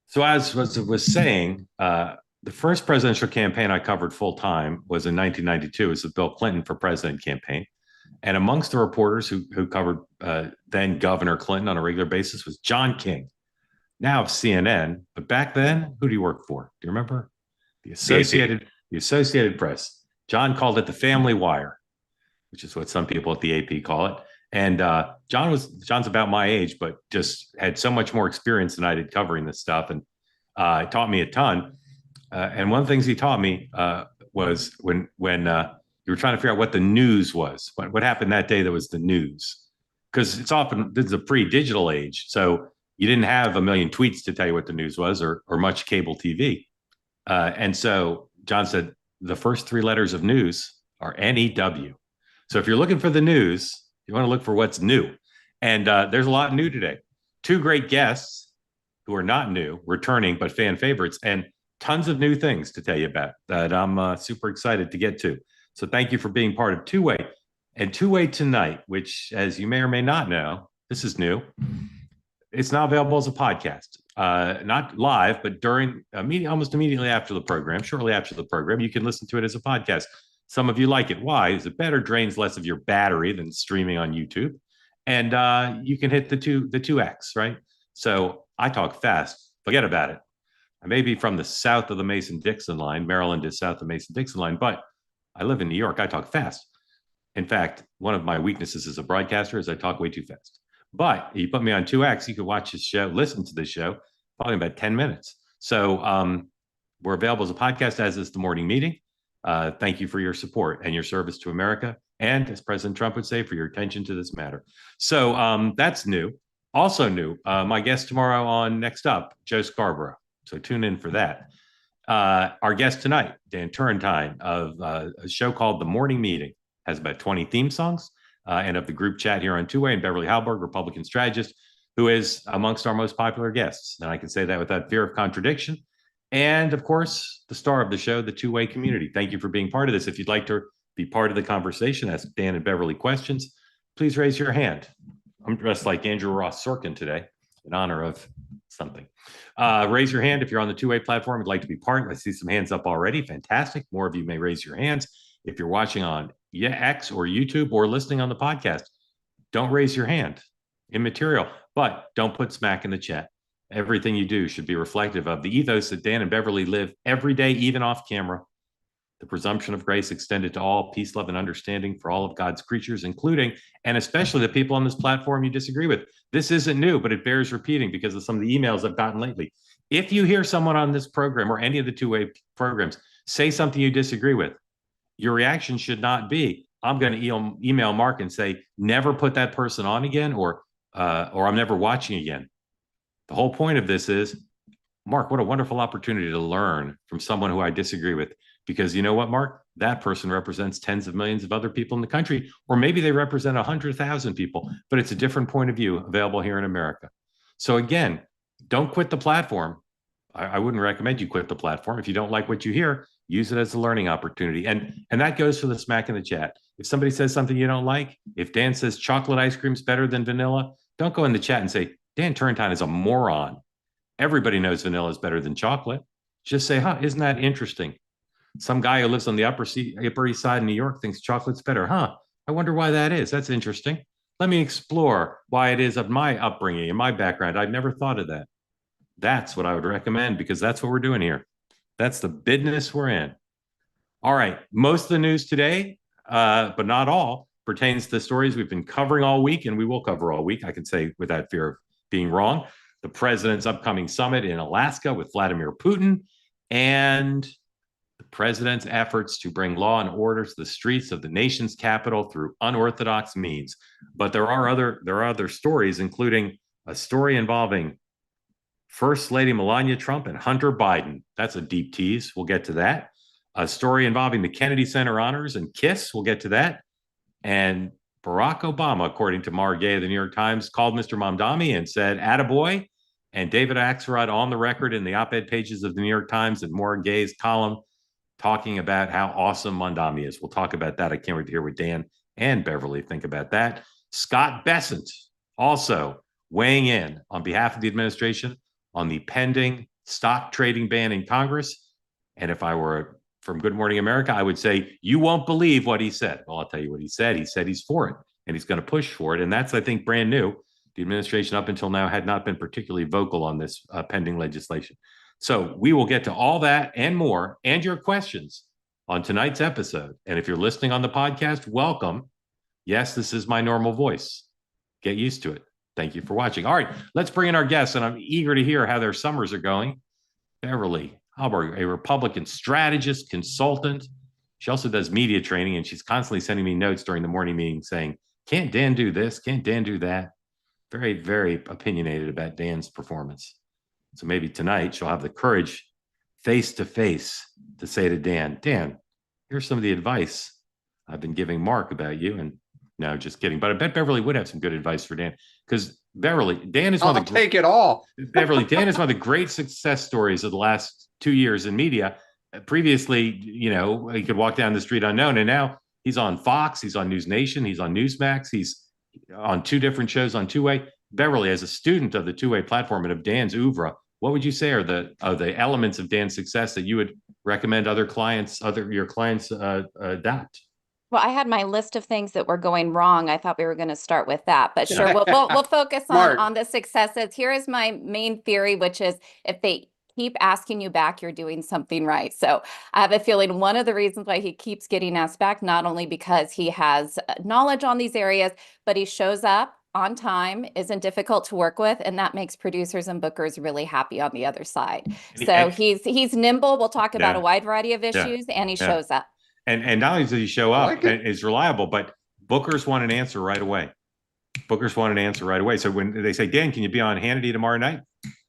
So as was saying, the first presidential campaign I covered full time was in 1992. It was the Bill Clinton for president campaign. And amongst the reporters who covered then Governor Clinton on a regular basis was John King, now of CNN. But back then, who do you work for? Do you remember? The The AP. Associated Press. John called it the family wire, which is what some people at the AP call it. And John's about my age, but just had so much more experience than I did covering this stuff, and it taught me a ton. And one of the things he taught me was when you were trying to figure out what the news was, what happened that day that was the news, because it's often this is a pre-digital age, so you didn't have a million tweets to tell you what the news was, or much cable TV. And so John said the first three letters of news are NEW. So if you're looking for the news, you want to look for what's new. And there's a lot new today. Two great guests who are not new, returning, but fan favorites, and tons of new things to tell you about that I'm super excited to get to. So thank you for being part of Two Way. And Two Way tonight, which, as you may or may not know, this is new. It's now available as a podcast, not live, but during almost immediately after the program, shortly after the program, you can listen to it as a podcast. Some of you like it. Why? Is it better? Drains less of your battery than streaming on YouTube, and you can hit the two X, right? So I talk fast. Forget about it. I may be from the south of the Mason-Dixon line. Maryland is south of the Mason-Dixon line, but I live in New York. I talk fast. In fact, one of my weaknesses as a broadcaster is I talk way too fast. But you put me on 2X, you could watch this show, listen to this show, probably about 10 minutes. So we're available as a podcast, as is the morning meeting. Thank you for your support and your service to America. And as President Trump would say, for your attention to this matter. So that's new. Also new, my guest tomorrow on Next Up, Joe Scarborough. So tune in for that. Our guest tonight, Dan Turrentine, of a show called The Morning Meeting, has about 20 theme songs, and of the group chat here on Two Way, and Beverly Hallberg, Republican strategist, who is amongst our most popular guests. And I can say that without fear of contradiction. And of course, the star of the show, the Two Way community. Thank you for being part of this. If you'd like to be part of the conversation, ask Dan and Beverly questions, please raise your hand. I'm dressed like Andrew Ross Sorkin today in honor of something. Raise your hand if you're on the Two Way platform. Would like to be part. I see some hands up already. Fantastic. More of you may raise your hands. If you're watching on X or YouTube or listening on the podcast, don't raise your hand. Immaterial, but don't put smack in the chat. Everything you do should be reflective of the ethos that Dan and Beverly live every day, even off camera. The presumption of grace extended to all, peace, love, and understanding for all of God's creatures, including and especially the people on this platform you disagree with. This isn't new, but it bears repeating because of some of the emails I've gotten lately. If you hear someone on this program or any of the Two Way programs say something you disagree with, your reaction should not be, I'm going to email Mark and say, never put that person on again, or I'm never watching again. The whole point of this is, Mark, what a wonderful opportunity to learn from someone who I disagree with. Because you know what, Mark? That person represents tens of millions of other people in the country, or maybe they represent 100,000 people, but it's a different point of view available here in America. So again, don't quit the platform. I wouldn't recommend you quit the platform. If you don't like what you hear, use it as a learning opportunity. And that goes for the smack in the chat. If somebody says something you don't like, if Dan says chocolate ice cream's better than vanilla, don't go in the chat and say, Dan Turrentine is a moron. Everybody knows vanilla is better than chocolate. Just say, isn't that interesting? Some guy who lives on the Upper East Side of New York thinks chocolate's better. I wonder why that is. That's interesting. Let me explore why it is of my upbringing and my background. I've never thought of that. That's what I would recommend, because that's what we're doing here. That's the business we're in. All right. Most of the news today, but not all, pertains to the stories we've been covering all week, and we will cover all week, I can say without fear of being wrong. The president's upcoming summit in Alaska with Vladimir Putin, and the president's efforts to bring law and order to the streets of the nation's capital through unorthodox means. But there are other stories, including a story involving First Lady Melania Trump and Hunter Biden. That's a deep tease. We'll get to that. A story involving the Kennedy Center honors and KISS. We'll get to that. And Barack Obama, according to Mark Gay of the New York Times, called Mr. Mamdani and said, attaboy. And David Axelrod on the record in the op-ed pages of the New York Times and Mark Gay's column talking about how awesome Mamdani is. We'll talk about that. I can't wait to hear what Dan and Beverly think about that. Scott Besson also weighing in on behalf of the administration on the pending stock trading ban in Congress. And if I were from Good Morning America, I would say, you won't believe what he said. Well, I'll tell you what he said. He said he's for it and he's going to push for it. And that's, I think, brand new. The administration up until now had not been particularly vocal on this pending legislation. So we will get to all that and more and your questions on tonight's episode. And if you're listening on the podcast, welcome. Yes, this is my normal voice. Get used to it. Thank you for watching. All right, let's bring in our guests, and I'm eager to hear how their summers are going. Beverly Hallberg, a Republican strategist, consultant. She also does media training, and she's constantly sending me notes during the morning meeting saying, can't Dan do this? Can't Dan do that? Very, very opinionated about Dan's performance. So maybe tonight she'll have the courage face to face to say to Dan, here's some of the advice I've been giving Mark about you. And no, just kidding. But I bet Beverly would have some good advice for Dan, because Dan is I'll take it all. Beverly, Dan is one of the great success stories of the last 2 years in media. Previously, he could walk down the street unknown, and now he's on Fox, he's on News Nation, he's on Newsmax, he's on 2 different shows on Two-Way. Beverly, as a student of the Two-Way platform and of Dan's oeuvre, what would you say are the elements of Dan's success that you would recommend your clients adopt? Well, I had my list of things that were going wrong. I thought we were going to start with that, but sure, we'll focus on the successes. Here is my main theory, which is if they keep asking you back, you're doing something right. So I have a feeling one of the reasons why he keeps getting asked back, not only because he has knowledge on these areas, but he shows up on time, isn't difficult to work with, and that makes producers and bookers really happy on the other side. So he's nimble. We'll talk about a wide variety of issues, and he shows up. And not only does he show up and is reliable, but bookers want an answer right away. So when they say, Dan, can you be on Hannity tomorrow night?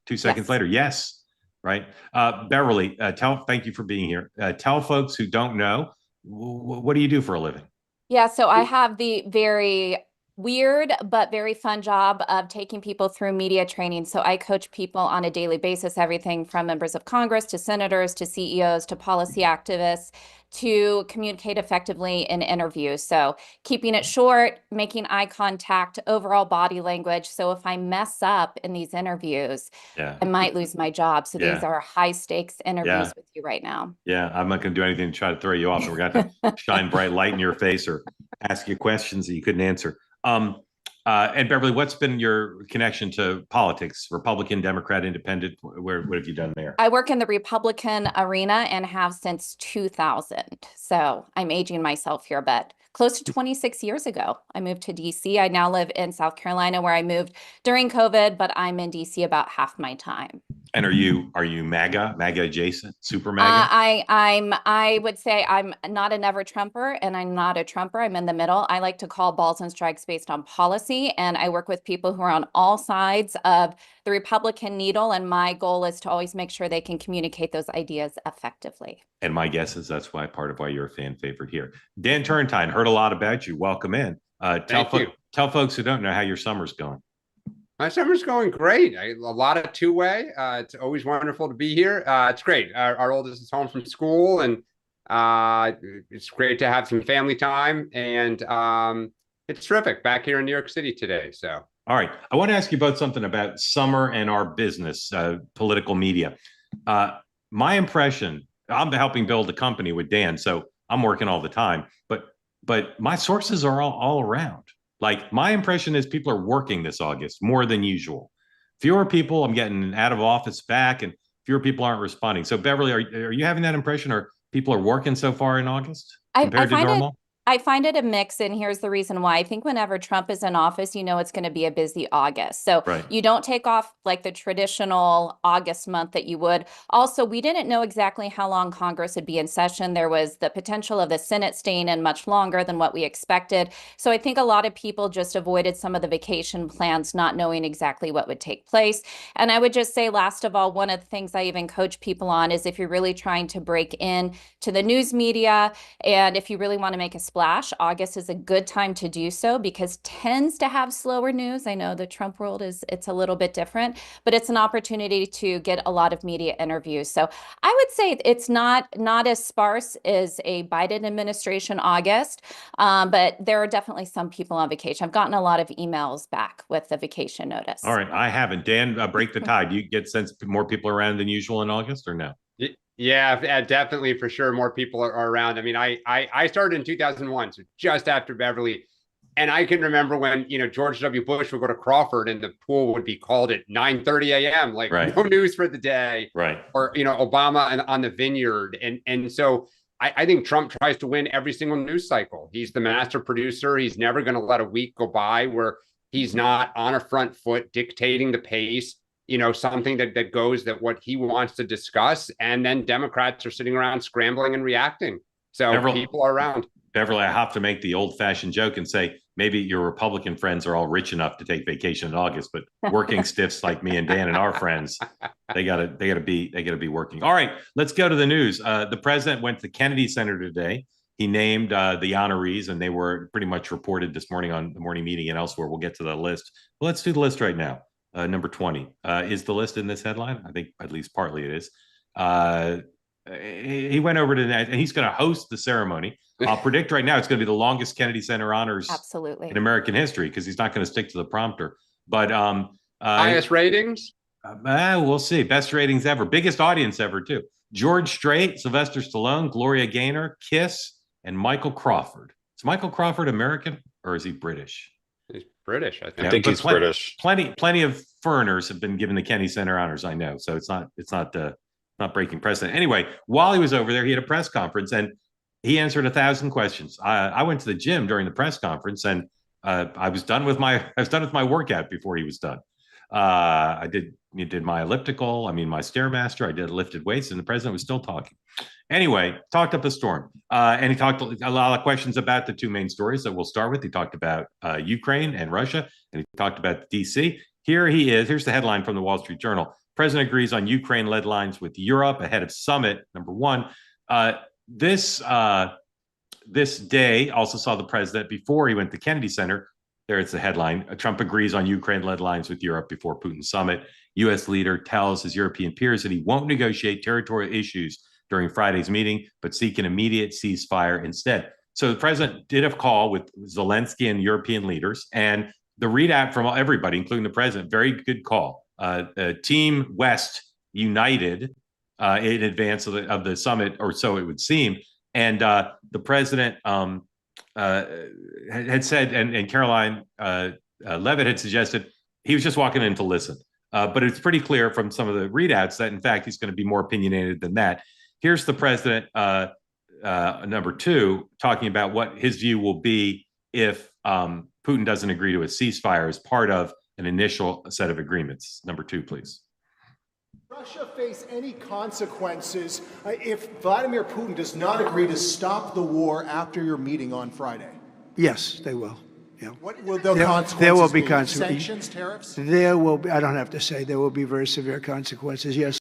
2 seconds later, yes. Right. Beverly, thank you for being here. Tell folks who don't know, what do you do for a living? Yeah, so I have the very weird but very fun job of taking people through media training. So I coach people on a daily basis, everything from members of Congress to senators to CEOs to policy activists, to communicate effectively in interviews. So keeping it short, making eye contact, overall body language. So if I mess up in these interviews, I might lose my job. So these are high stakes interviews with you right now. Yeah, I'm not going to do anything to try to throw you off. We're going to have to shine bright light in your face or ask you questions that you couldn't answer. And Beverly, what's been your connection to politics? Republican, Democrat, Independent? What have you done there? I work in the Republican arena and have since 2000. So I'm aging myself here, but close to 26 years ago, I moved to DC. I now live in South Carolina, where I moved during COVID, but I'm in DC about half my time. And are you MAGA adjacent, super MAGA? I would say I'm not a never Trumper and I'm not a Trumper. I'm in the middle. I like to call balls and strikes based on policy, and I work with people who are on all sides of the Republican needle, and my goal is to always make sure they can communicate those ideas effectively. And my guess is that's part of why you're a fan favorite here. Dan Turrentine, heard a lot about you. Welcome in. Tell folks who don't know how your summer's going. My summer's going great. A lot of Two-Way. It's always wonderful to be here. It's great. Our oldest is home from school, and it's great to have some family time. And it's terrific back here in New York City today. So, all right, I want to ask you both something about summer and our business, political media. My impression, I'm helping build a company with Dan, so I'm working all the time. But my sources are all around. Like, my impression is people are working this August more than usual. Fewer people, I'm getting out of office back, and fewer people aren't responding. So Beverly, are you having that impression, or people are working so far in August compared to normal? I find it a mix, and here's the reason why. I think whenever Trump is in office, it's going to be a busy August. So you don't take off like the traditional August month that you would. Also, we didn't know exactly how long Congress would be in session. There was the potential of the Senate staying in much longer than what we expected. So I think a lot of people just avoided some of the vacation plans, not knowing exactly what would take place. And I would just say, last of all, one of the things I even coach people on is if you're really trying to break in to the news media, and if you really want to make a splash splash, August is a good time to do so because tends to have slower news. I know the Trump world it's a little bit different, but it's an opportunity to get a lot of media interviews. So I would say it's not as sparse as a Biden administration August, but there are definitely some people on vacation. I've gotten a lot of emails back with the vacation notice. All right, I haven't. Dan, break the tide. You get sense more people around than usual in August, or no? Yeah, definitely, for sure. More people are around. I mean, I started in 2001, so just after Beverly. And I can remember when, George W. Bush would go to Crawford and the pool would be called at 9:30 a.m. Like right. No news for the day. Right. Or, Obama on the Vineyard. And so I think Trump tries to win every single news cycle. He's the master producer. He's never going to let a week go by where he's not on a front foot dictating the pace. Something that goes that what he wants to discuss. And then Democrats are sitting around scrambling and reacting. So people are around. Beverly, I have to make the old fashioned joke and say, maybe your Republican friends are all rich enough to take vacation in August, but working stiffs like me and Dan and our friends, they gotta be working. All right, let's go to the news. The president went to the Kennedy Center today. He named the honorees, and they were pretty much reported this morning on the morning meeting and elsewhere. We'll get to the list. Well, let's do the list right now. Number 20 is the list in this headline. I think at least partly it is. He went over to that, and he's going to host the ceremony. I'll predict right now it's going to be the longest Kennedy Center honors absolutely in American history because he's not going to stick to the prompter. But highest ratings? We'll see. Best ratings ever. Biggest audience ever, too. George Strait, Sylvester Stallone, Gloria Gaynor, Kiss, and Michael Crawford. Is Michael Crawford American or is he British? He's British, I think. I think he's British. Plenty of foreigners have been given the Kennedy Center honors, I know. So it's not breaking precedent. Anyway, while he was over there, he had a press conference and he answered 1,000 questions. I went to the gym during the press conference and I was done with my workout before he was done. I did my elliptical, my Stairmaster, I did lifted weights, and the president was still talking. Anyway, talked up a storm. And he talked a lot of questions about the two main stories that we'll start with. He talked about Ukraine and Russia, and he talked about DC. Here's the headline from the Wall Street Journal. President agrees on Ukraine-led lines with Europe ahead of summit. Number one, this day also saw the president before he went to Kennedy Center. There it's the headline. Trump agrees on Ukraine-led lines with Europe before Putin summit. U.S. leader tells his European peers that he won't negotiate territorial issues during Friday's meeting, but seek an immediate ceasefire instead. So the president did a call with Zelensky and European leaders, and the readout from everybody, including the president, very good call. Team West united in advance of the summit, or so it would seem. And the president had said, and Caroline Levitt had suggested he was just walking in to listen. But it's pretty clear from some of the readouts that, in fact, he's going to be more opinionated than that. Here's the president, number two, talking about what his view will be if Putin doesn't agree to a ceasefire as part of an initial set of agreements. Number two, please. Russia face any consequences if Vladimir Putin does not agree to stop the war after your meeting on Friday? Yes, they will. Yeah. What will the consequences there will be be? consequences. Sanctions, tariffs? There will be, I don't have to say, there will be very severe consequences, yes.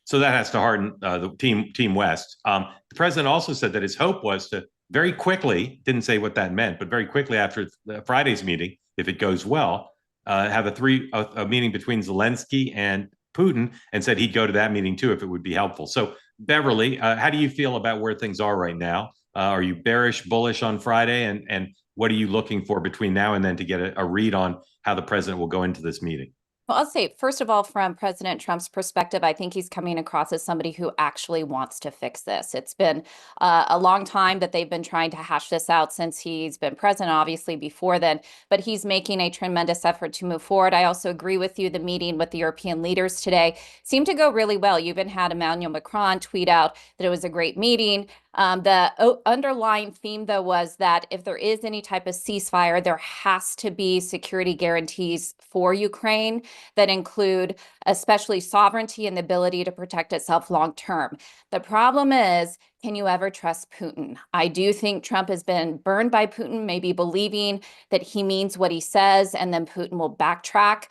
So that has to harden the Team West. The president also said that his hope was to very quickly, didn't say what that meant, but very quickly after Friday's meeting, if it goes well, have a meeting between Zelensky and Putin, and said he'd go to that meeting too if it would be helpful. So Beverly, how do you feel about where things are right now? Are you bearish, bullish on Friday? And what are you looking for between now and then to get a read on how the president will go into this meeting? Well, I'll say, first of all, from President Trump's perspective, I think he's coming across as somebody who actually wants to fix this. It's been a long time that they've been trying to hash this out since he's been president, obviously before then, but he's making a tremendous effort to move forward. I also agree with you. The meeting with the European leaders today seemed to go really well. You even had Emmanuel Macron tweet out that it was a great meeting. The underlying theme, though, was that if there is any type of ceasefire, there has to be security guarantees for Ukraine that include especially sovereignty and the ability to protect itself long term. The problem is, can you ever trust Putin? I do think Trump has been burned by Putin, maybe believing that he means what he says and then Putin will backtrack.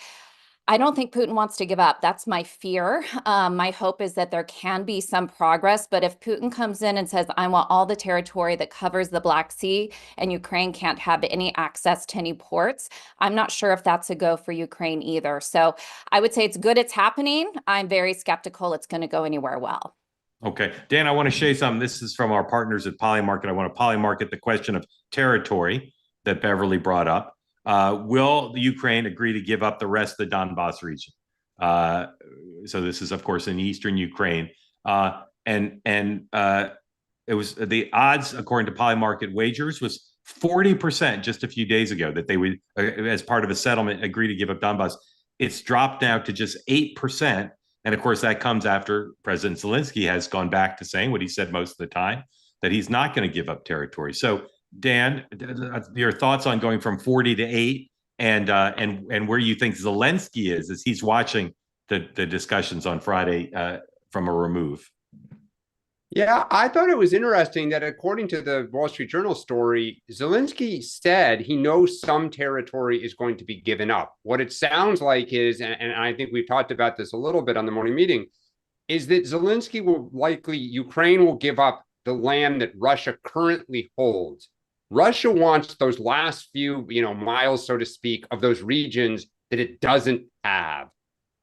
I don't think Putin wants to give up. That's my fear. My hope is that there can be some progress, but if Putin comes in and says, I want all the territory that covers the Black Sea and Ukraine can't have any access to any ports, I'm not sure if that's a go for Ukraine either. So I would say it's good it's happening. I'm very skeptical it's going to go anywhere well. Okay. Dan, I want to show you something. This is from our partners at Polymarket. I want to Polymarket the question of territory that Beverly brought up. Will the Ukraine agree to give up the rest of the Donbass region? So this is, of course, in eastern Ukraine. And it was the odds, according to Polymarket Wagers, was 40% just a few days ago that they would, as part of a settlement, agree to give up Donbass. It's dropped now to just 8%. And of course, that comes after President Zelensky has gone back to saying what he said most of the time, that he's not going to give up territory. So, Dan, your thoughts on going from 40 to 8 and where you think Zelensky is as he's watching the discussions on Friday from a remove? Yeah, I thought it was interesting that according to the Wall Street Journal story, Zelensky said he knows some territory is going to be given up. What it sounds like is, and I think we've talked about this a little bit on the morning meeting, is that Zelensky will likely, Ukraine will give up the land that Russia currently holds. Russia wants those last few, miles, so to speak, of those regions that it doesn't have.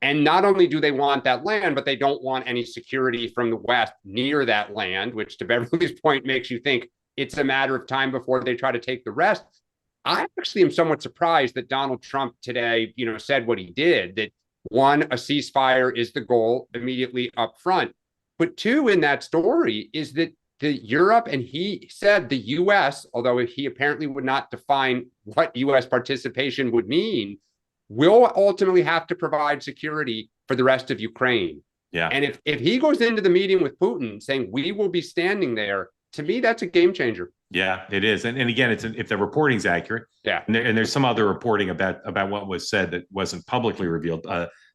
And not only do they want that land, but they don't want any security from the West near that land, which to Beverly's point makes you think it's a matter of time before they try to take the rest. I actually am somewhat surprised that Donald Trump today, said what he did, that one, a ceasefire is the goal immediately up front. But two, in that story is that Europe, and he said the U.S., although he apparently would not define what U.S. participation would mean, will ultimately have to provide security for the rest of Ukraine. Yeah. And if he goes into the meeting with Putin saying we will be standing there, to me, that's a game changer. Yeah, it is. And again, if the reporting's accurate. Yeah. And there's some other reporting about what was said that wasn't publicly revealed.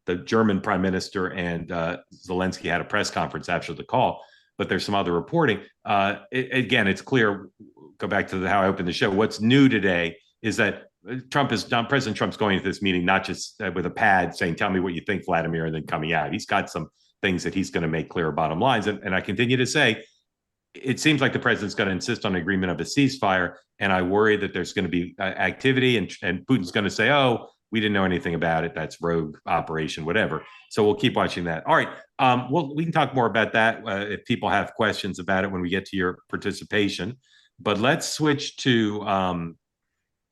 The German prime minister and Zelensky had a press conference after the call, but there's some other reporting. Again, it's clear, go back to how I opened the show. What's new today is that President Trump's going to this meeting not just with a pad saying, tell me what you think, Vladimir, and then coming out. He's got some things that he's going to make clear bottom lines. And I continue to say, it seems like the president's going to insist on agreement of a ceasefire. And I worry that there's going to be activity and Putin's going to say, oh, we didn't know anything about it. That's rogue operation, whatever. So we'll keep watching that. All right. Well, we can talk more about that if people have questions about it when we get to your participation. But let's switch to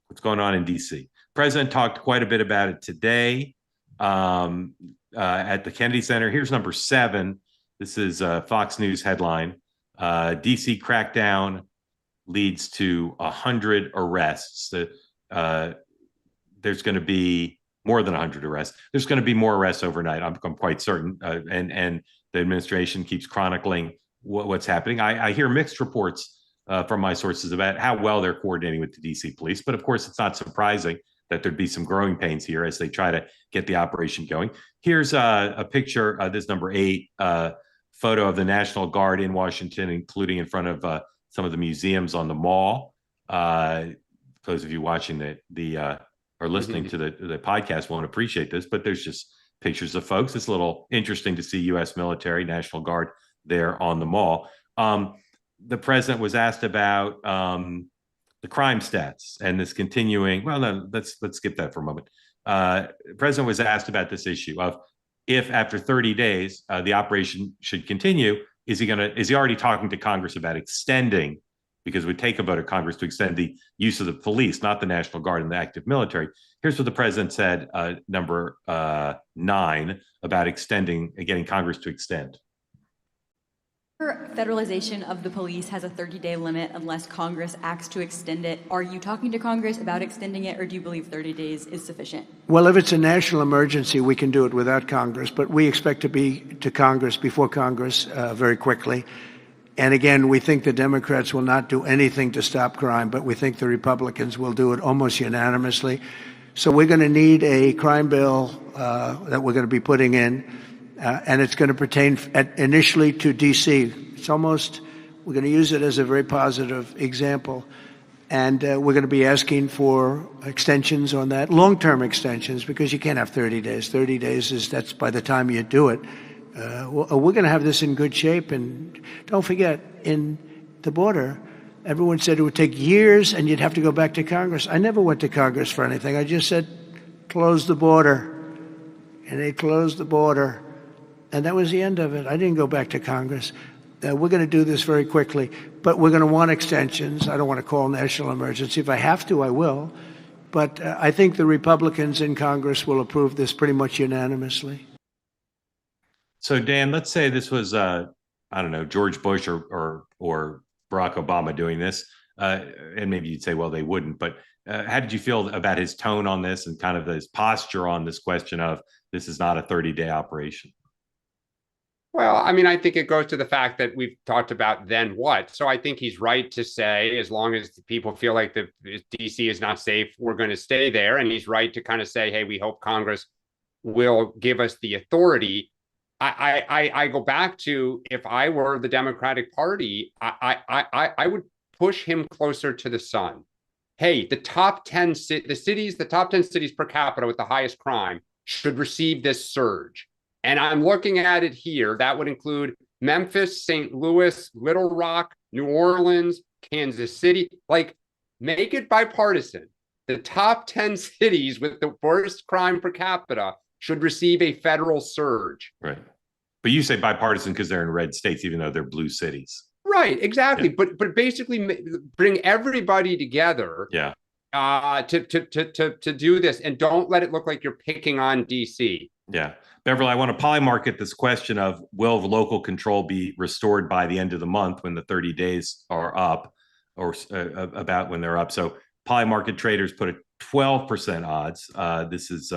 what's going on in D.C. President talked quite a bit about it today at the Kennedy Center. Here's number 7. This is a Fox News headline. D.C. crackdown leads to 100 arrests. There's going to be more than 100 arrests. There's going to be more arrests overnight. I'm quite certain. And the administration keeps chronicling what's happening. I hear mixed reports from my sources about how well they're coordinating with the DC police. But of course, it's not surprising that there'd be some growing pains here as they try to get the operation going. Here's a picture, this number 8, photo of the National Guard in Washington, including in front of some of the museums on the Mall. Those of you watching or listening to the podcast won't appreciate this, but there's just pictures of folks. It's a little interesting to see U.S. military, National Guard there on the Mall. The president was asked about the crime stats and this continuing. Well, no, let's skip that for a moment. The president was asked about this issue of if after 30 days the operation should continue. Is he already talking to Congress about extending? Because it would take a vote of Congress to extend the use of the police, not the National Guard and the active military. Here's what the president said, number 9, about getting Congress to extend. Federalization of the police has a 30-day limit unless Congress acts to extend it. Are you talking to Congress about extending it, or do you believe 30 days is sufficient? Well, if it's a national emergency, we can do it without Congress, but we expect to be to Congress before Congress very quickly. And again, we think the Democrats will not do anything to stop crime, but we think the Republicans will do it almost unanimously. So we're going to need a crime bill that we're going to be putting in. And it's going to pertain initially to D.C. We're going to use it as a very positive example. And we're going to be asking for extensions on that, long-term extensions, because you can't have 30 days. 30 days that's by the time you do it. We're going to have this in good shape. And don't forget, in the border, everyone said it would take years and you'd have to go back to Congress. I never went to Congress for anything. I just said, close the border. And they closed the border. And that was the end of it. I didn't go back to Congress. We're going to do this very quickly, but we're going to want extensions. I don't want to call national emergency. If I have to, I will. But I think the Republicans in Congress will approve this pretty much unanimously. So, Dan, let's say this was, I don't know, George Bush or Barack Obama doing this. And maybe you'd say, well, they wouldn't. But how did you feel about his tone on this and kind of his posture on this question of this is not a 30-day operation? Well, I mean, I think it goes to the fact that we've talked about then what. So I think he's right to say, as long as people feel like the DC is not safe, we're going to stay there. And he's right to kind of say, hey, we hope Congress will give us the authority. I go back to, if I were the Democratic Party, I would push him closer to the sun. Hey, the top 10 cities per capita with the highest crime should receive this surge. And I'm looking at it here. That would include Memphis, St. Louis, Little Rock, New Orleans, Kansas City. Like, make it bipartisan. The top 10 cities with the worst crime per capita should receive a federal surge. Right. But you say bipartisan because they're in red states, even though they're blue cities. Right, exactly. Yeah. But basically bring everybody together. Yeah. To do this, and don't let it look like you're picking on DC. Yeah. Beverly, I want to polymarket this question of will local control be restored by the end of the month when the 30 days are up, or about when they're up. So polymarket traders put a 12% odds. This is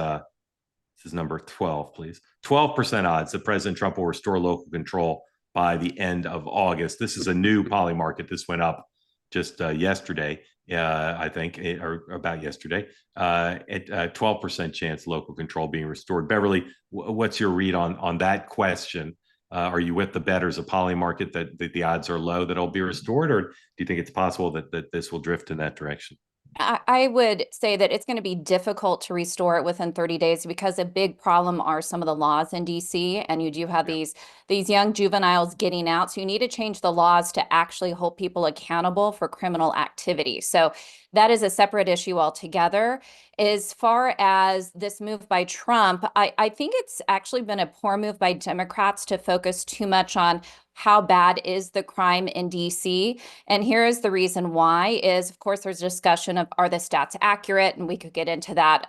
number 12, please. 12% odds that President Trump will restore local control by the end of August. This is a new polymarket. This went up just yesterday. I think, or about yesterday, at 12% chance local control being restored. Beverly, what's your read on that question? Are you with the bettors of polymarket that the odds are low that it'll be restored, or do you think it's possible that this will drift in that direction? I would say that it's going to be difficult to restore it within 30 days because a big problem are some of the laws in DC, and you do have these young juveniles getting out. So you need to change the laws to actually hold people accountable for criminal activity. So that is a separate issue altogether. As far as this move by Trump, I think it's actually been a poor move by Democrats to focus too much on how bad is the crime in DC. And here is the reason why is, of course, there's discussion of, are the stats accurate? And we could get into that,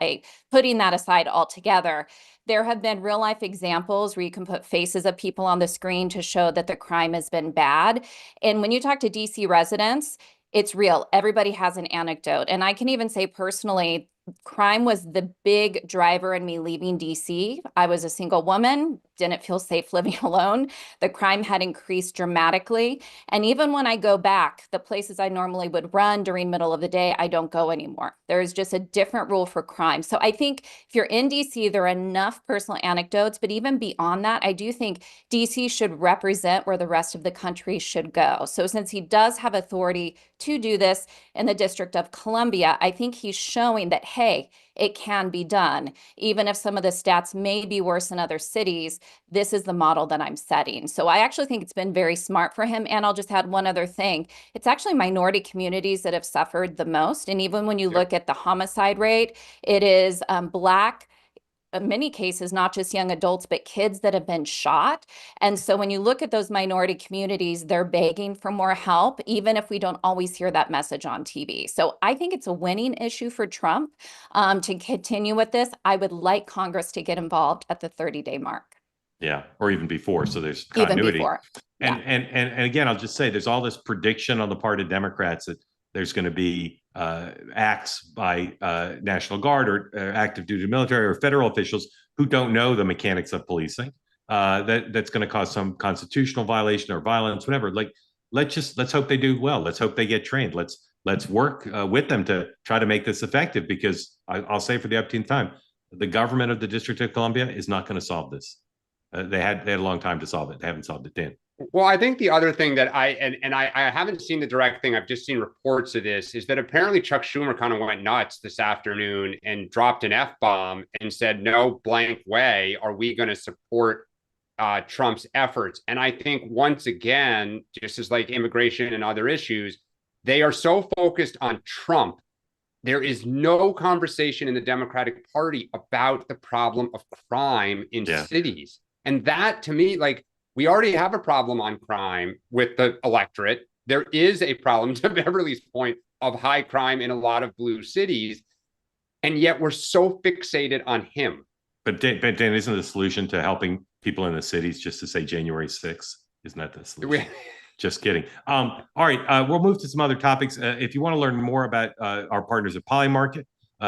putting that aside altogether. There have been real life examples where you can put faces of people on the screen to show that the crime has been bad. And when you talk to DC residents, it's real. Everybody has an anecdote. And I can even say personally, crime was the big driver in me leaving DC. I was a single woman, didn't feel safe living alone. The crime had increased dramatically. And even when I go back, the places I normally would run during middle of the day, I don't go anymore. There is just a different rule for crime. So I think if you're in DC, there are enough personal anecdotes, but even beyond that, I do think DC should represent where the rest of the country should go. So since he does have authority to do this in the District of Columbia, I think he's showing that, hey, it can be done. Even if some of the stats may be worse in other cities, this is the model that I'm setting. So I actually think it's been very smart for him. And I'll just add one other thing. It's actually minority communities that have suffered the most. And even when you look at the homicide rate, it is Black, in many cases, not just young adults, but kids that have been shot. And so when you look at those minority communities, they're begging for more help, even if we don't always hear that message on TV. So I think it's a winning issue for Trump to continue with this. I would like Congress to get involved at the 30-day mark. Yeah, or even before. So there's continuity. Even before. Yeah. And again, I'll just say there's all this prediction on the part of Democrats that there's going to be acts by National Guard or active duty military or federal officials who don't know the mechanics of policing. That's going to cause some constitutional violation or violence, whatever. Like, let's hope they do well. Let's hope they get trained. Let's work with them to try to make this effective. Because I'll say for the upteenth time, the government of the District of Columbia is not going to solve this. They had a long time to solve it. They haven't solved it, Dan. Well, I think the other thing that I haven't seen the direct thing, I've just seen reports of this, is that apparently Chuck Schumer kind of went nuts this afternoon and dropped an F-bomb and said, no blank way are we going to support Trump's efforts. And I think once again, just as like immigration and other issues, they are so focused on Trump. There is no conversation in the Democratic Party about the problem of crime in cities. And that, to me, like, we already have a problem on crime with the electorate. There is a problem, to Beverly's point, of high crime in a lot of blue cities. And yet we're so fixated on him. But Dan, isn't the solution to helping people in the cities just to say January 6th? Isn't that the solution? Just kidding. All right, we'll move to some other topics. If you want to learn more about our partners at Polymarket,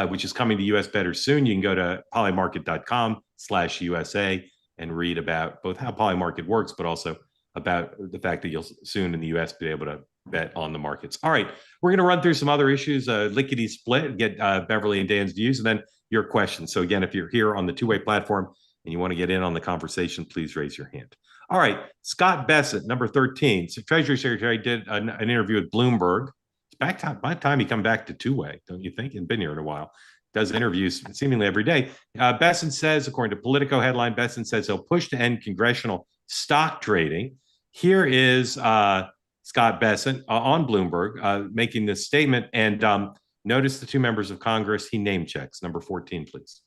which is coming to US better soon, you can go to polymarket.com/USA and read about both how Polymarket works, but also about the fact that you'll soon in the US be able to bet on the markets. All right, we're going to run through some other issues, lickety split, get Beverly and Dan's views, and then your questions. So again, if you're here on the two-way platform and you want to get in on the conversation, please raise your hand. All right, Scott Besson, number 13. So Treasury Secretary did an interview with Bloomberg. It's by the time he come back to two-way, don't you think? He's been here in a while. Does interviews seemingly every day. Besson says, according to Politico headline, Besson says he'll push to end congressional stock trading. Here is Scott Besson on Bloomberg making this statement. And notice the two members of Congress he name checks. Number 14, please.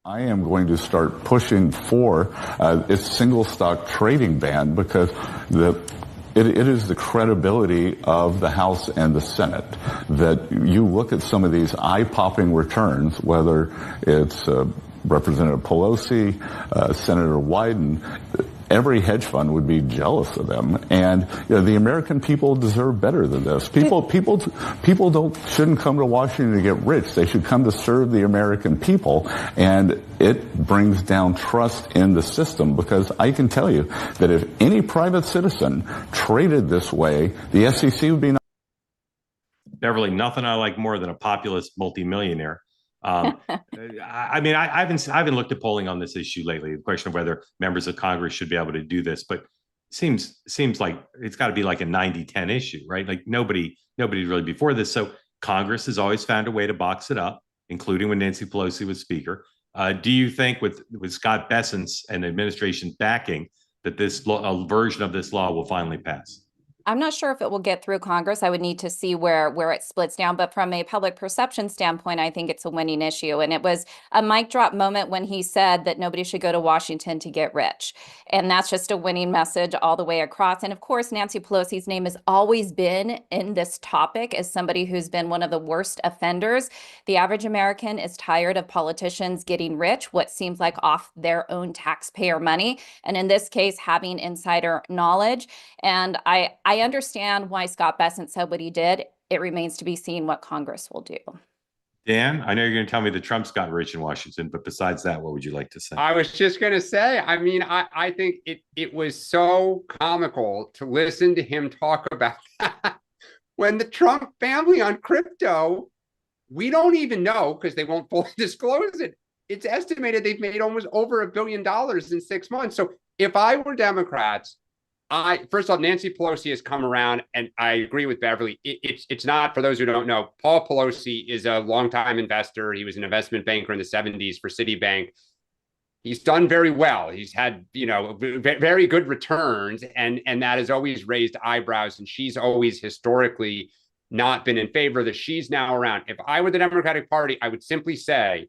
I am going to start pushing for a single stock trading ban because it is the credibility of the House and the Senate that you look at some of these eye-popping returns, whether it's Representative Pelosi, Senator Wyden. Every hedge fund would be jealous of them, and the American people deserve better than this. People shouldn't come to Washington to get rich. They should come to serve the American people, and it brings down trust in the system. Because I can tell you that if any private citizen traded this way, the SEC would be. Beverly, nothing I like more than a populist multimillionaire. I mean, I haven't looked at polling on this issue lately. The question of whether members of Congress should be able to do this, but it seems like it's got to be like a 90-10 issue, right? Like nobody really before this. So Congress has always found a way to box it up, including when Nancy Pelosi was Speaker. Do you think with Scott Besson's and the administration's backing that a version of this law will finally pass? I'm not sure if it will get through Congress. I would need to see where it splits down. But from a public perception standpoint, I think it's a winning issue. And it was a mic drop moment when he said that nobody should go to Washington to get rich. And that's just a winning message all the way across. And of course, Nancy Pelosi's name has always been in this topic as somebody who's been one of the worst offenders. The average American is tired of politicians getting rich, what seems like off their own taxpayer money. And in this case, having insider knowledge. And I understand why Scott Besson said what he did. It remains to be seen what Congress will do. Dan, I know you're going to tell me that Trump's got rich in Washington, but besides that, what would you like to say? I was just going to say, I mean, I think it was so comical to listen to him talk about that. When the Trump family on crypto, we don't even know because they won't fully disclose it. It's estimated they've made almost over $1 billion in 6 months. So if I were Democrats, first of all, Nancy Pelosi has come around, and I agree with Beverly. It's not, for those who don't know, Paul Pelosi is a longtime investor. He was an investment banker in the 70s for Citibank. He's done very well. He's had, very good returns, and that has always raised eyebrows. And she's always historically not been in favor that she's now around. If I were the Democratic Party, I would simply say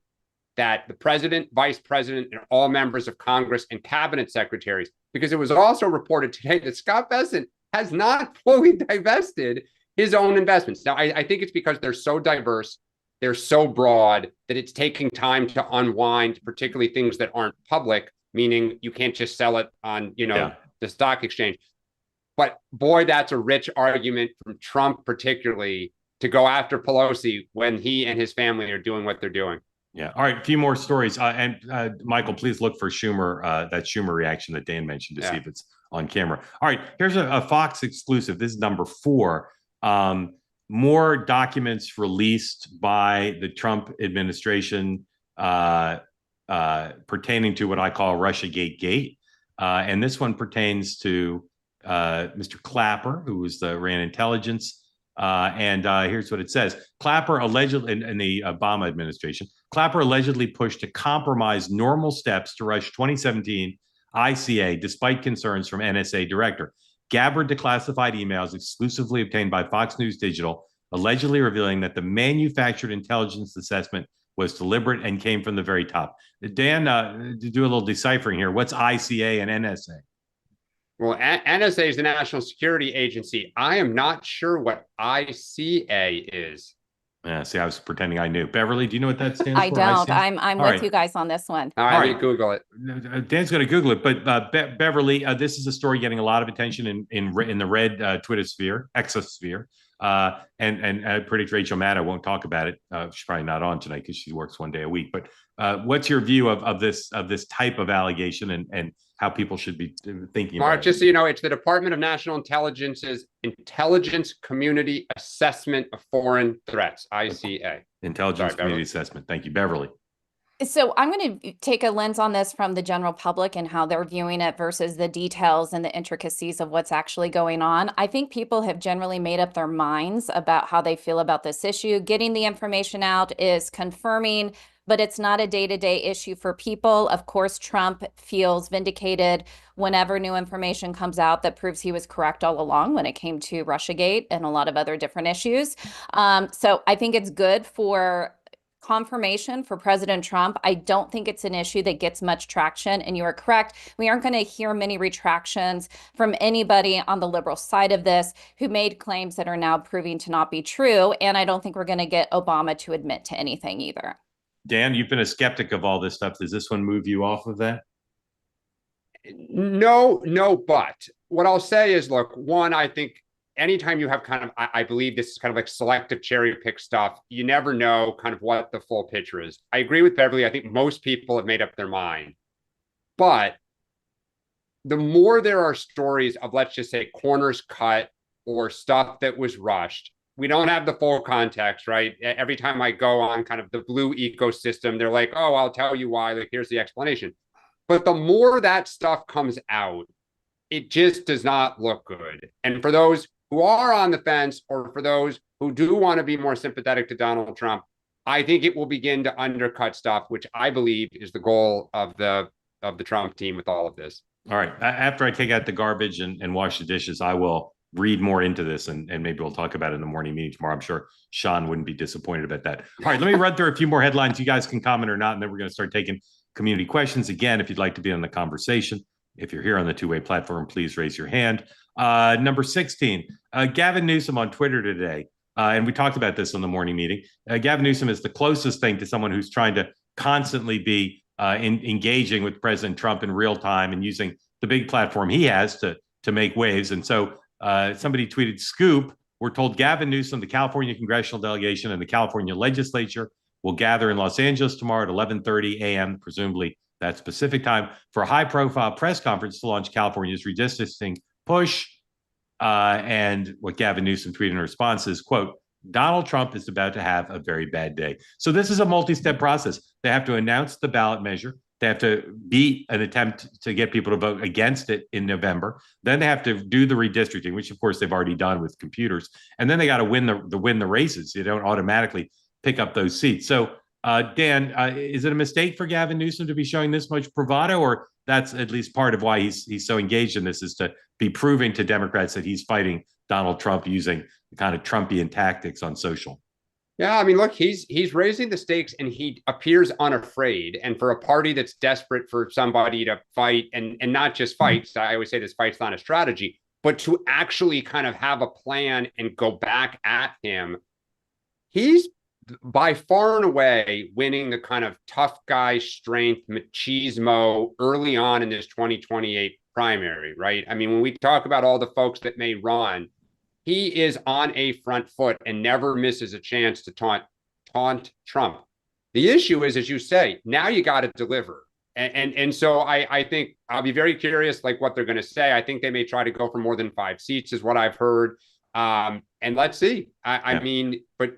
that the president, vice president, and all members of Congress and cabinet secretaries, because it was also reported today that Scott Besson has not fully divested his own investments. Now, I think it's because they're so diverse, they're so broad, that it's taking time to unwind, particularly things that aren't public, meaning you can't just sell it on, the stock exchange. But boy, that's a rich argument from Trump, particularly, to go after Pelosi when he and his family are doing what they're doing. Yeah. All right. A few more stories. And Michael, please look for Schumer, that Schumer reaction that Dan mentioned to see if it's on camera. All right. Here's a Fox exclusive. This is number 4. More documents released by the Trump administration pertaining to what I call Russiagate Gate. And this one pertains to Mr. Clapper, who was ran intelligence. And here's what it says. Clapper allegedly, in the Obama administration, Clapper allegedly pushed to compromise normal steps to rush 2017 ICA, despite concerns from NSA director. Gabbard declassified emails exclusively obtained by Fox News Digital, allegedly revealing that the manufactured intelligence assessment was deliberate and came from the very top. Dan, to do a little deciphering here, what's ICA and NSA? Well, NSA is the National Security Agency. I am not sure what ICA is. Yeah, see, I was pretending I knew. Beverly, do you know what that stands for? I don't. ICA? I'm with you guys on this one. All right, let me Google it. Dan's going to Google it, but Beverly, this is a story getting a lot of attention in the red Twitter sphere, exosphere, and I predict Rachel Maddow won't talk about it. She's probably not on tonight because she works one day a week. But what's your view of this type of allegation and how people should be thinking Mark, about just it? so you know, it's the Department of National Intelligence's Intelligence Community Assessment of Foreign Threats, ICA. Intelligence Community Assessment. Thank you, Beverly. So I'm going to take a lens on this from the general public and how they're viewing it versus the details and the intricacies of what's actually going on. I think people have generally made up their minds about how they feel about this issue. Getting the information out is confirming, but it's not a day-to-day issue for people. Of course, Trump feels vindicated whenever new information comes out that proves he was correct all along when it came to Russiagate and a lot of other different issues. So I think it's good for confirmation for President Trump. I don't think it's an issue that gets much traction. And you are correct. We aren't going to hear many retractions from anybody on the liberal side of this who made claims that are now proving to not be true. And I don't think we're going to get Obama to admit to anything either. Dan, you've been a skeptic of all this stuff. Does this one move you off of that? No, but what I'll say is, look, one, I think anytime you have kind of, I believe this is kind of like selective cherry pick stuff, you never know kind of what the full picture is. I agree with Beverly. I think most people have made up their mind. But the more there are stories of, let's just say, corners cut or stuff that was rushed, we don't have the full context, right? Every time I go on kind of the blue ecosystem, they're like, oh, I'll tell you why. Like, here's the explanation. But the more that stuff comes out, it just does not look good. And for those who are on the fence, or for those who do want to be more sympathetic to Donald Trump, I think it will begin to undercut stuff, which I believe is the goal of the Trump team with all of this. All right. After I take out the garbage and wash the dishes, I will read more into this, and maybe we'll talk about it in the morning meeting tomorrow. I'm sure Sean wouldn't be disappointed about that. All right, let me run through a few more headlines. You guys can comment or not, and then we're going to start taking community questions. Again, if you'd like to be on the conversation, if you're here on the two-way platform, please raise your hand. Number 16, Gavin Newsome on Twitter today, and we talked about this in the morning meeting. Gavin Newsome is the closest thing to someone who's trying to constantly be engaging with President Trump in real time and using the big platform he has to make waves. And so somebody tweeted, "Scoop, we're told Gavin Newsome, the California Congressional Delegation, and the California Legislature will gather in Los Angeles tomorrow at 11:30 a.m., presumably that specific time, for a high-profile press conference to launch California's redistricting push." And what Gavin Newsome tweeted in response is, quote, "Donald Trump is about to have a very bad day." So this is a multi-step process. They have to announce the ballot measure. They have to beat an attempt to get people to vote against it in November. Then they have to do the redistricting, which of course they've already done with computers. And then they got to win the races. You don't automatically pick up those seats. So Dan, is it a mistake for Gavin Newsome to be showing this much bravado, or that's at least part of why he's so engaged in this, is to be proving to Democrats that he's fighting Donald Trump using the kind of Trumpian tactics on social? Yeah, I mean, look, he's raising the stakes and he appears unafraid. And for a party that's desperate for somebody to fight, and not just fights, I always say this, fight's not a strategy, but to actually kind of have a plan and go back at him, he's by far and away winning the kind of tough guy strength machismo early on in this 2028 primary, right? I mean, when we talk about all the folks that may run, he is on a front foot and never misses a chance to taunt Trump. The issue is, as you say, now you got to deliver. And so I think I'll be very curious, like what they're going to say. I think they may try to go for more than 5 seats is what I've heard. And let's see. I mean, but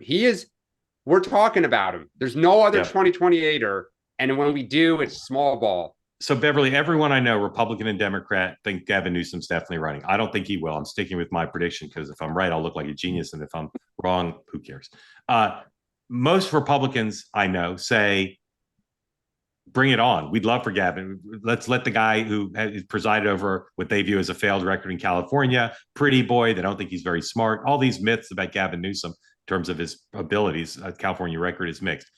we're talking about him. There's no other 2028er. And when we do, it's small ball. So Beverly, everyone I know, Republican and Democrat, think Gavin Newsom's definitely running. I don't think he will. I'm sticking with my prediction because if I'm right, I'll look like a genius, and if I'm wrong, who cares? Most Republicans I know say, bring it on. We'd love for Gavin. Let's let the guy who has presided over what they view as a failed record in California, pretty boy. They don't think he's very smart. All these myths about Gavin Newsom in terms of his abilities, California record is mixed.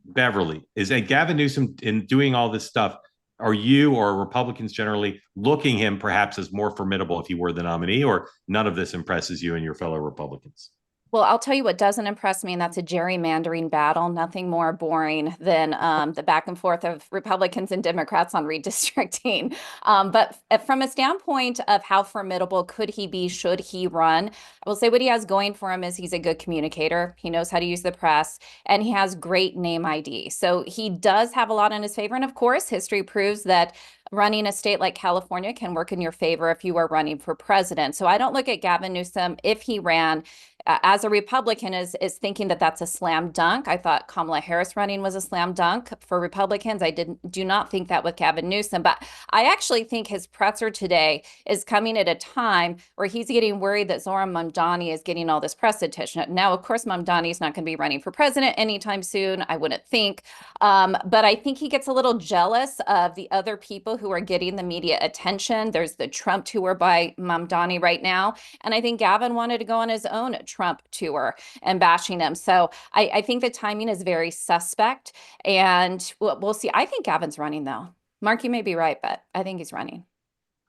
Beverly, is a Gavin Newsom in doing all this stuff? Are you or Republicans generally looking him perhaps as more formidable if he were the nominee, or none of this impresses you and your fellow Republicans? Well, I'll tell you what doesn't impress me, and that's a gerrymandering battle. Nothing more boring than the back and forth of Republicans and Democrats on redistricting. But from a standpoint of how formidable could he be, should he run, I will say what he has going for him is he's a good communicator. He knows how to use the press, and he has great name ID. So he does have a lot in his favor. And of course, history proves that running a state like California can work in your favor if you are running for president. So I don't look at Gavin Newsom, if he ran, as a Republican, is thinking that that's a slam dunk. I thought Kamala Harris running was a slam dunk for Republicans. I do not think that with Gavin Newsom, but I actually think his presser today is coming at a time where he's getting worried that Zohran Mamdani is getting all this press attention. Now, of course, Mamdani is not going to be running for president anytime soon, I wouldn't think, but I think he gets a little jealous of the other people who are getting the media attention. There's the Trump tour by Mamdani right now, and I think Gavin wanted to go on his own Trump tour and bashing him. So I think the timing is very suspect, and we'll see. I think Gavin's running, though. Mark, you may be right, but I think he's running.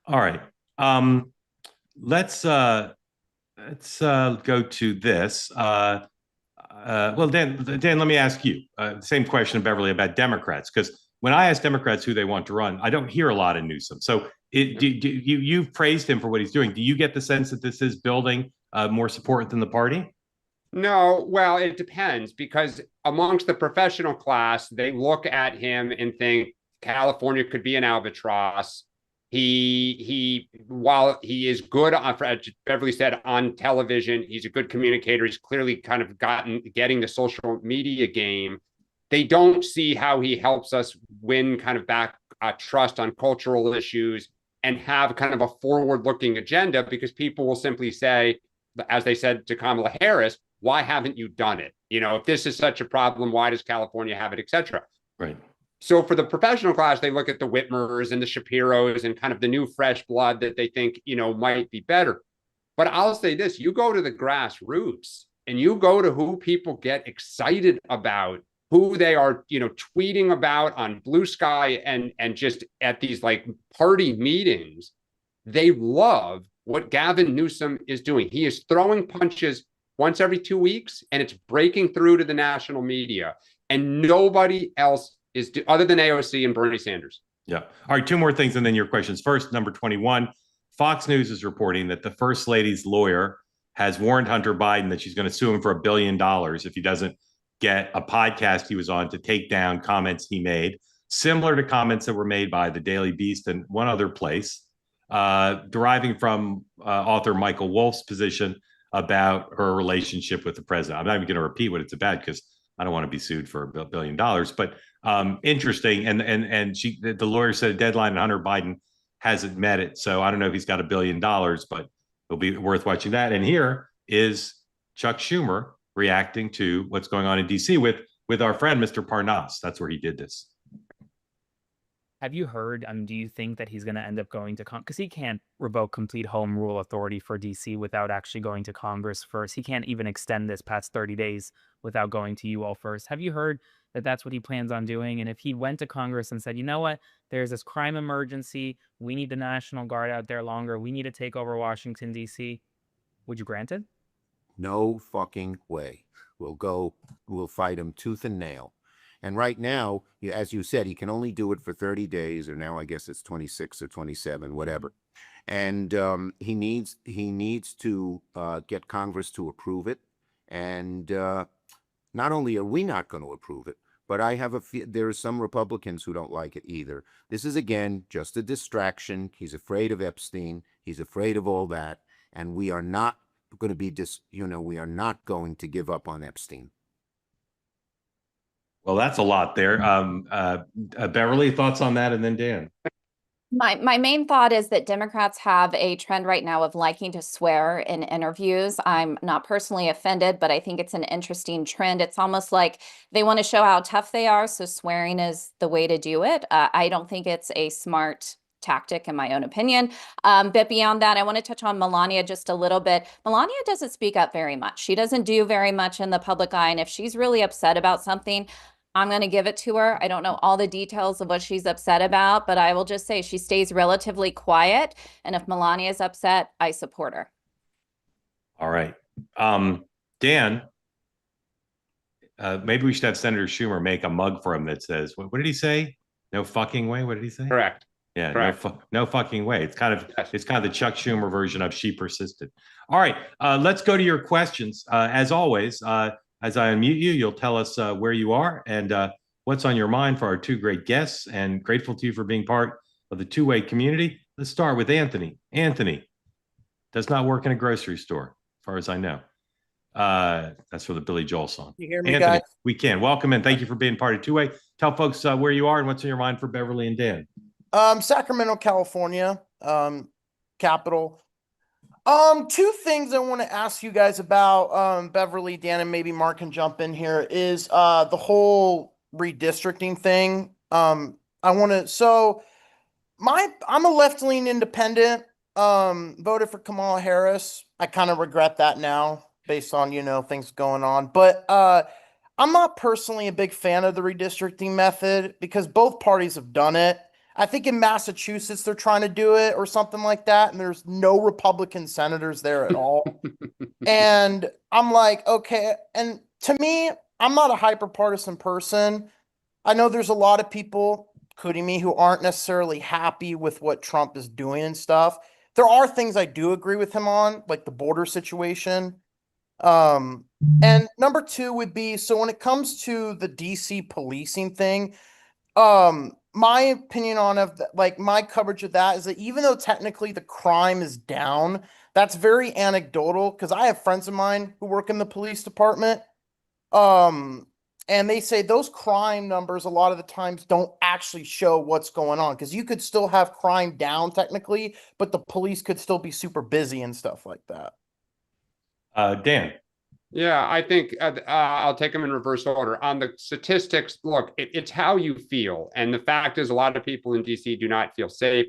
All right. Let's go to this. Well, Dan, let me ask you same question, Beverly, about Democrats, because when I ask Democrats who they want to run, I don't hear a lot of Newsom. So you've praised him for what he's doing. Do you get the sense that this is building more support than the party? No, well, it depends, because amongst the professional class, they look at him and think California could be an albatross. While he is good on, as Beverly said, on television, he's a good communicator. He's clearly kind of getting the social media game. They don't see how he helps us win kind of back trust on cultural issues and have kind of a forward-looking agenda, because people will simply say, as they said to Kamala Harris, why haven't you done it? You know, if this is such a problem, why does California have it, et cetera? Right. So for the professional class, they look at the Whitmers and the Shapiros and kind of the new fresh blood that they think, you know, might be better. But I'll say this, you go to the grassroots and you go to who people get excited about, who they are, you know, tweeting about on Blue Sky and just at these like party meetings, they love what Gavin Newsom is doing. He is throwing punches once every 2 weeks, and it's breaking through to the national media. And nobody else is, other than AOC and Bernie Sanders. Yeah. All right, two more things, and then your questions. First, number 21, Fox News is reporting that the First Lady's lawyer has warned Hunter Biden that she's going to sue him for $1 billion if he doesn't get a podcast he was on to take down comments he made, similar to comments that were made by the Daily Beast and one other place, deriving from author Michael Wolff's position about her relationship with the president. I'm not even going to repeat what it's about because I don't want to be sued for $1 billion, but interesting. And the lawyer set a deadline and Hunter Biden hasn't met it. So I don't know if he's got $1 billion, but it'll be worth watching that. And here is Chuck Schumer reacting to what's going on in DC with our friend, Mr. Parnas. That's where he did this. Have you heard, do you think that he's going to end up going to because he can't revoke complete home rule authority for DC without actually going to Congress first. He can't even extend this past 30 days without going to you all first. Have you heard that that's what he plans on doing? And if he went to Congress and said, you know what, there's this crime emergency, we need the National Guard out there longer, we need to take over Washington, DC, would you grant it? No fucking way. We'll fight him tooth and nail. And right now, as you said, he can only do it for 30 days, or now I guess it's 26 or 27, whatever. And he needs to get Congress to approve it. And not only are we not going to approve it, but I have there are some Republicans who don't like it either. This is, again, just a distraction. He's afraid of Epstein. He's afraid of all that. And we are not going to be we are not going to give up on Epstein. Well, that's a lot there. Beverly, thoughts on that, and then Dan. My main thought is that Democrats have a trend right now of liking to swear in interviews. I'm not personally offended, but I think it's an interesting trend. It's almost like they want to show how tough they are, so swearing is the way to do it. I don't think it's a smart tactic in my own opinion. But beyond that, I want to touch on Melania just a little bit. Melania doesn't speak up very much. She doesn't do very much in the public eye. And if she's really upset about something, I'm going to give it to her. I don't know all the details of what she's upset about, but I will just say she stays relatively quiet. And if Melania is upset, I support her. All right. Dan, maybe we should have Senator Schumer make a mug for him that says, what did he say? No fucking way. What did he say? Correct. Yeah, correct. No fucking way. It's kind of the Chuck Schumer version of she persisted. All right, let's go to your questions. As always, as I unmute you, you'll tell us where you are and what's on your mind for our two great guests, and grateful to you for being part of the two-way community. Let's start with Anthony. Anthony does not work in a grocery store, as far as I know. That's for the Billy Joel song. You hear me, Anthony, guys? we can. Welcome and thank you for being part of two-way. Tell folks where you are and what's on your mind for Beverly and Dan. Sacramento, California, capital. Two things I want to ask you guys about, Beverly, Dan, and maybe Mark can jump in here, is the whole redistricting thing. I'm a left-leaning independent, voted for Kamala Harris. I kind of regret that now based on, things going on. But I'm not personally a big fan of the redistricting method because both parties have done it. I think in Massachusetts, they're trying to do it or something like that. And there's no Republican senators there at all. And I'm like, okay. And to me, I'm not a hyper-partisan person. I know there's a lot of people, including me, who aren't necessarily happy with what Trump is doing and stuff. There are things I do agree with him on, like the border situation. And number two would be, so when it comes to the DC policing thing, my opinion on my coverage of that is that even though technically the crime is down, that's very anecdotal because I have friends of mine who work in the police department. And they say those crime numbers a lot of the times don't actually show what's going on because you could still have crime down technically, but the police could still be super busy and stuff like that. Dan. Yeah, I think I'll take them in reverse order. On the statistics, look, it's how you feel. And the fact is a lot of people in DC do not feel safe.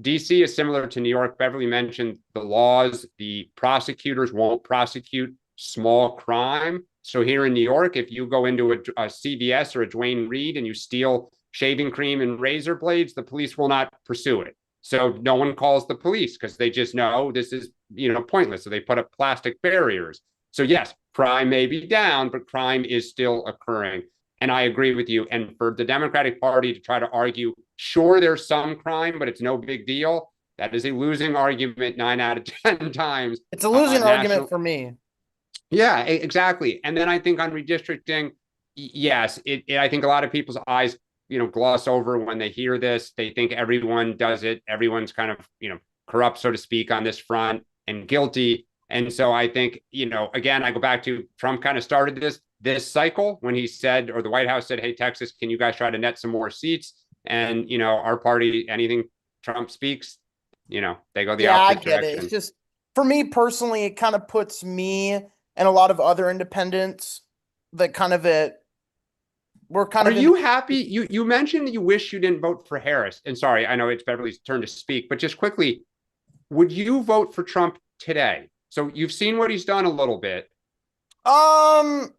DC is similar to New York. Beverly mentioned the laws. The prosecutors won't prosecute small crime. So here in New York, if you go into a CVS or a Duane Reade and you steal shaving cream and razor blades, the police will not pursue it. So no one calls the police because they just know this is, pointless. So they put up plastic barriers. So yes, crime may be down, but crime is still occurring. And I agree with you. And for the Democratic Party to try to argue, sure, there's some crime, but it's no big deal. That is a losing argument 9 out of 10 times. It's a losing argument for me. Yeah, exactly. And then I think on redistricting, yes, I think a lot of people's eyes, gloss over when they hear this. They think everyone does it. Everyone's kind of, corrupt, so to speak, on this front and guilty. And so I think, again, I go back to Trump kind of started this cycle when he said, or the White House said, hey, Texas, can you guys try to net some more seats? And, our party, anything Trump speaks, they go the opposite direction. It. It's just, for me personally, it kind of puts me and a lot of other independents that kind of we're kind of. Are you happy? You mentioned that you wish you didn't vote for Harris. And sorry, I know it's Beverly's turn to speak, but just quickly, would you vote for Trump today? So you've seen what he's done a little bit. I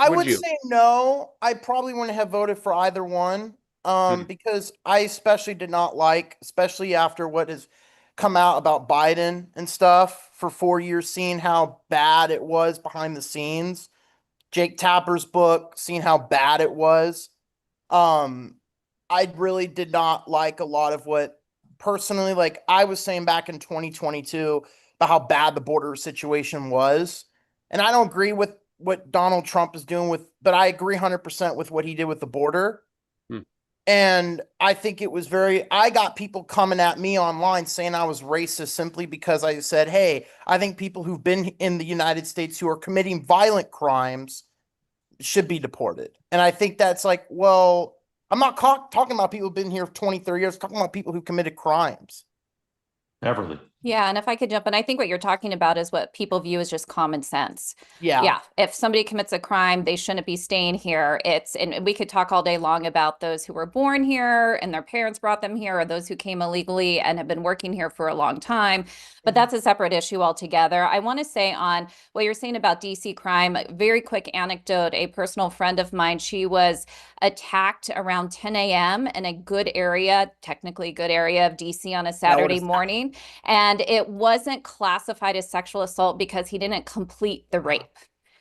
would say no. I probably wouldn't have voted for either one. Because I especially did not like, especially after what has come out about Biden and stuff for 4 years, seeing how bad it was behind the scenes. Jake Tapper's book, seeing how bad it was. I really did not like a lot of what personally, like I was saying back in 2022, about how bad the border situation was. And I don't agree with what Donald Trump is doing but I agree 100% with what he did with the border. And I think it was I got people coming at me online saying I was racist simply because I said, hey, I think people who've been in the United States who are committing violent crimes should be deported. And I think that's like, well, I'm not talking about people who've been here for 20, 30 years, I'm talking about people who committed crimes. Beverly. Yeah, and if I could jump in, I think what you're talking about is what people view as just common sense. Yeah. Yeah. If somebody commits a crime, they shouldn't be staying here. And we could talk all day long about those who were born here and their parents brought them here, or those who came illegally and have been working here for a long time. But that's a separate issue altogether. I want to say on what you're saying about DC crime, very quick anecdote. A personal friend of mine, she was attacked around 10 a.m. in a good area, technically good area of DC on a Saturday morning. And it wasn't classified as sexual assault because he didn't complete the rape.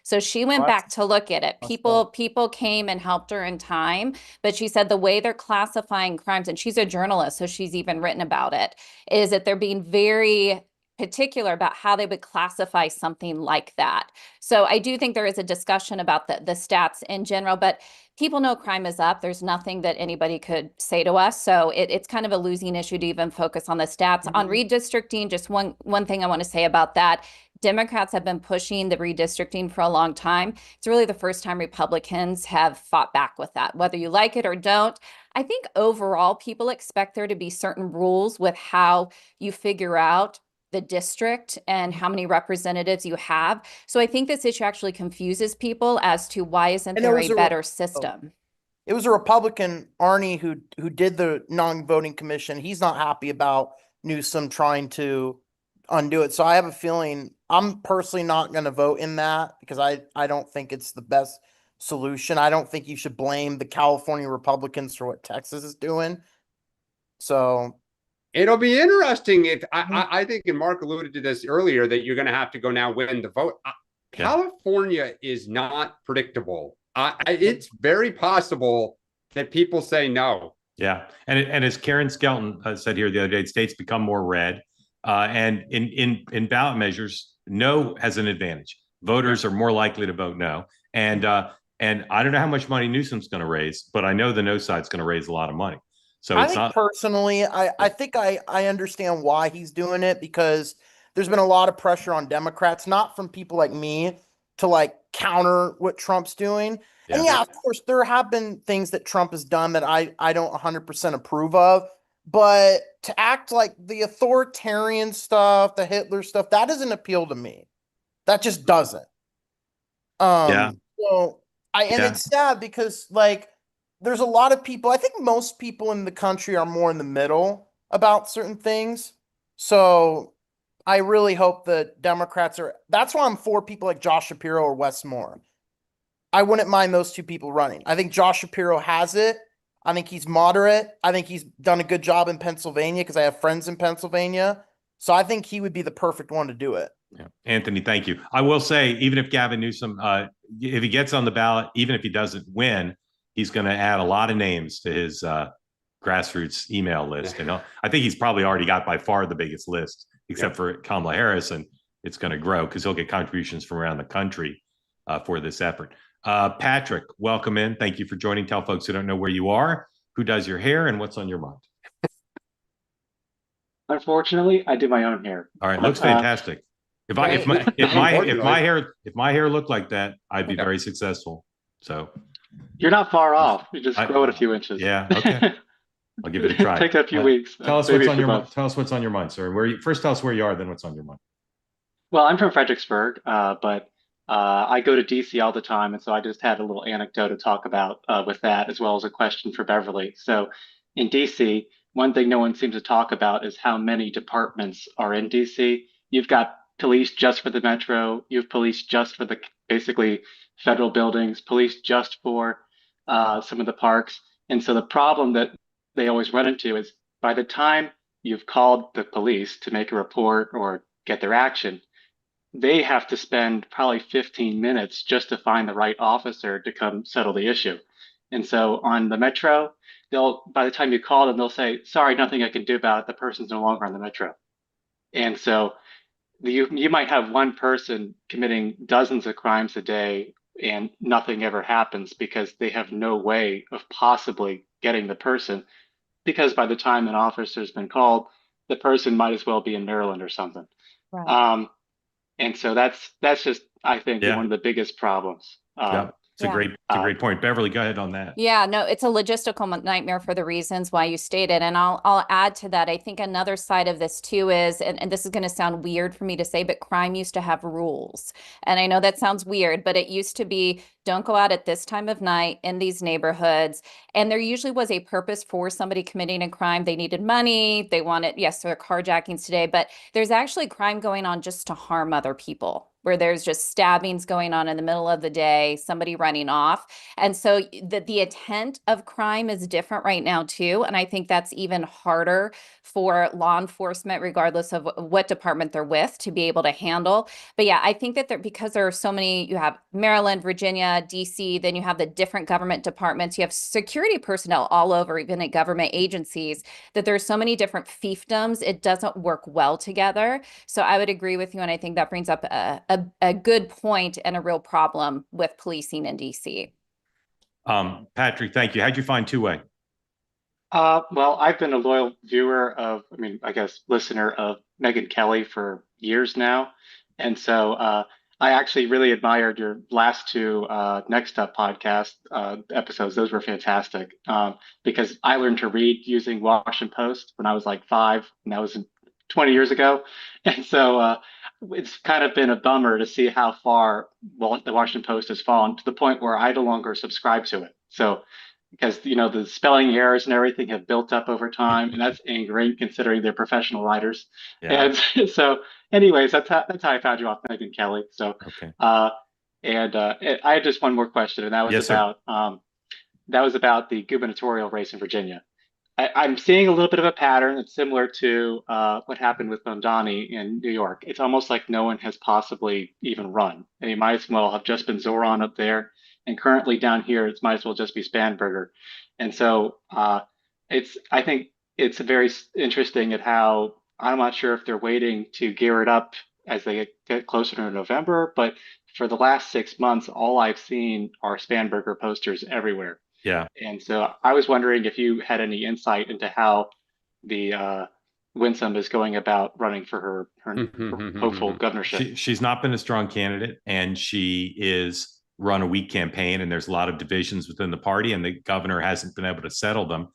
So she went back to look at it. People came and helped her in time, but she said the way they're classifying crimes, and she's a journalist, so she's even written about it, is that they're being very particular about how they would classify something like that. So I do think there is a discussion about the stats in general, but people know crime is up. There's nothing that anybody could say to us. So it's kind of a losing issue to even focus on the stats. On redistricting, just one thing I want to say about that. Democrats have been pushing the redistricting for a long time. It's really the first time Republicans have fought back with that, whether you like it or don't. I think overall, people expect there to be certain rules with how you figure out the district and how many representatives you have. So I think this issue actually confuses people as to why isn't there a better system. It was a Republican, Arnie, who did the non-voting commission. He's not happy about Newsome trying to undo it. So I have a feeling I'm personally not going to vote in that because I don't think it's the best solution. I don't think you should blame the California Republicans for what Texas is doing. So it'll be interesting if I think, and Mark alluded to this earlier, that you're going to have to go now win the vote. California is not predictable. It's very possible that people say no. Yeah. And as Karen Skelton said here the other day, states become more red. And in ballot measures, no has an advantage. Voters are more likely to vote no. And I don't know how much money Newsom's going to raise, but I know the no side's going to raise a lot of money. So I think personally, I think I understand why he's doing it, because there's been a lot of pressure on Democrats, not from people like me, to like counter what Trump's doing. Yeah. And yeah, of course, there have been things that Trump has done that I don't 100% approve of. But to act like the authoritarian stuff, the Hitler stuff, that doesn't appeal to me. That just doesn't. So it's sad because like there's a lot of people, I think most people in the country are more in the middle about certain things. So I really hope that Democrats that's why I'm for people like Josh Shapiro or Wes Moore. I wouldn't mind those two people running. I think Josh Shapiro has it. I think he's moderate. I think he's done a good job in Pennsylvania because I have friends in Pennsylvania. So I think he would be the perfect one to do it. Yeah. Anthony, thank you. I will say, even if Gavin Newsom, if he gets on the ballot, even if he doesn't win, he's going to add a lot of names to his grassroots email list. And I think he's probably already got by far the biggest list, except for Kamala Harris, and it's going to grow because he'll get contributions from around the country for this effort. Patrick, welcome in. Thank you for joining. Tell folks who don't know where you are, who does your hair, and what's on your mind. Unfortunately, I do my own hair. All right, looks fantastic. If my hair looked like that, I'd be very successful. So you're not far off. You just grow it a few inches. Yeah. Okay. I'll give it a try. Take a few weeks. Tell us what's on your mind. Tell us what's on your mind, sir. First tell us where you are, then what's on your mind. Well, I'm from Fredericksburg, but I go to DC all the time, and so I just had a little anecdote to talk about with that, as well as a question for Beverly. So in DC, one thing no one seems to talk about is how many departments are in DC. You've got police just for the metro. You have police just for the basically federal buildings, police just for some of the parks. And so the problem that they always run into is by the time you've called the police to make a report or get their action, they have to spend probably 15 minutes just to find the right officer to come settle the issue. And so on the metro, by the time you call them, they'll say, sorry, nothing I can do about it. The person's no longer on the metro. And so you might have one person committing dozens of crimes a day and nothing ever happens because they have no way of possibly getting the person, because by the time an officer's been called, the person might as well be in Maryland or something. Right. And so that's just, I think, one of the biggest problems. It's a great point. Beverly, go ahead on that. Yeah, no, it's a logistical nightmare for the reasons why you stated. And I'll add to that. I think another side of this too is, and this is going to sound weird for me to say, but crime used to have rules. And I know that sounds weird, but it used to be, don't go out at this time of night in these neighborhoods. And there usually was a purpose for somebody committing a crime. They needed money. They wanted, yes, there are carjackings today, but there's actually crime going on just to harm other people, where there's just stabbings going on in the middle of the day, somebody running off. And so the intent of crime is different right now too. And I think that's even harder for law enforcement, regardless of what department they're with, to be able to handle. But yeah, I think that because there are so many, you have Maryland, Virginia, DC, then you have the different government departments, you have security personnel all over, even at government agencies, that there's so many different fiefdoms, it doesn't work well together. So I would agree with you. And I think that brings up a good point and a real problem with policing in DC. Patrick, thank you. How'd you find two-way? Well, I've been a loyal viewer of, I guess, listener of Megyn Kelly for years now. And so I actually really admired your last two Next Up podcast episodes. Those were fantastic because I learned to read using Washington Post when I was like 5, and that was 20 years ago. And so it's kind of been a bummer to see how far the Washington Post has fallen, to the point where I no longer subscribe to it. So because, the spelling errors and everything have built up over time, and that's angering considering they're professional writers. Yeah. And so anyways, that's how I found you off Megyn Kelly. So, okay. And I had just one more question, and that was about the gubernatorial race in Virginia. I'm seeing a little bit of a pattern that's similar to what happened with Mondani in New York. It's almost like no one has possibly even run. And it might as well have just been Zoran up there. And currently down here, it might as well just be Spanberger. And so I think it's very interesting at how, I'm not sure if they're waiting to gear it up as they get closer to November, but for the last 6 months, all I've seen are Spanberger posters everywhere. Yeah. And so I was wondering if you had any insight into how the Winsome is going about running for her hopeful governorship. She's not been a strong candidate, and she is run a weak campaign, and there's a lot of divisions within the party, and the governor hasn't been able to settle them.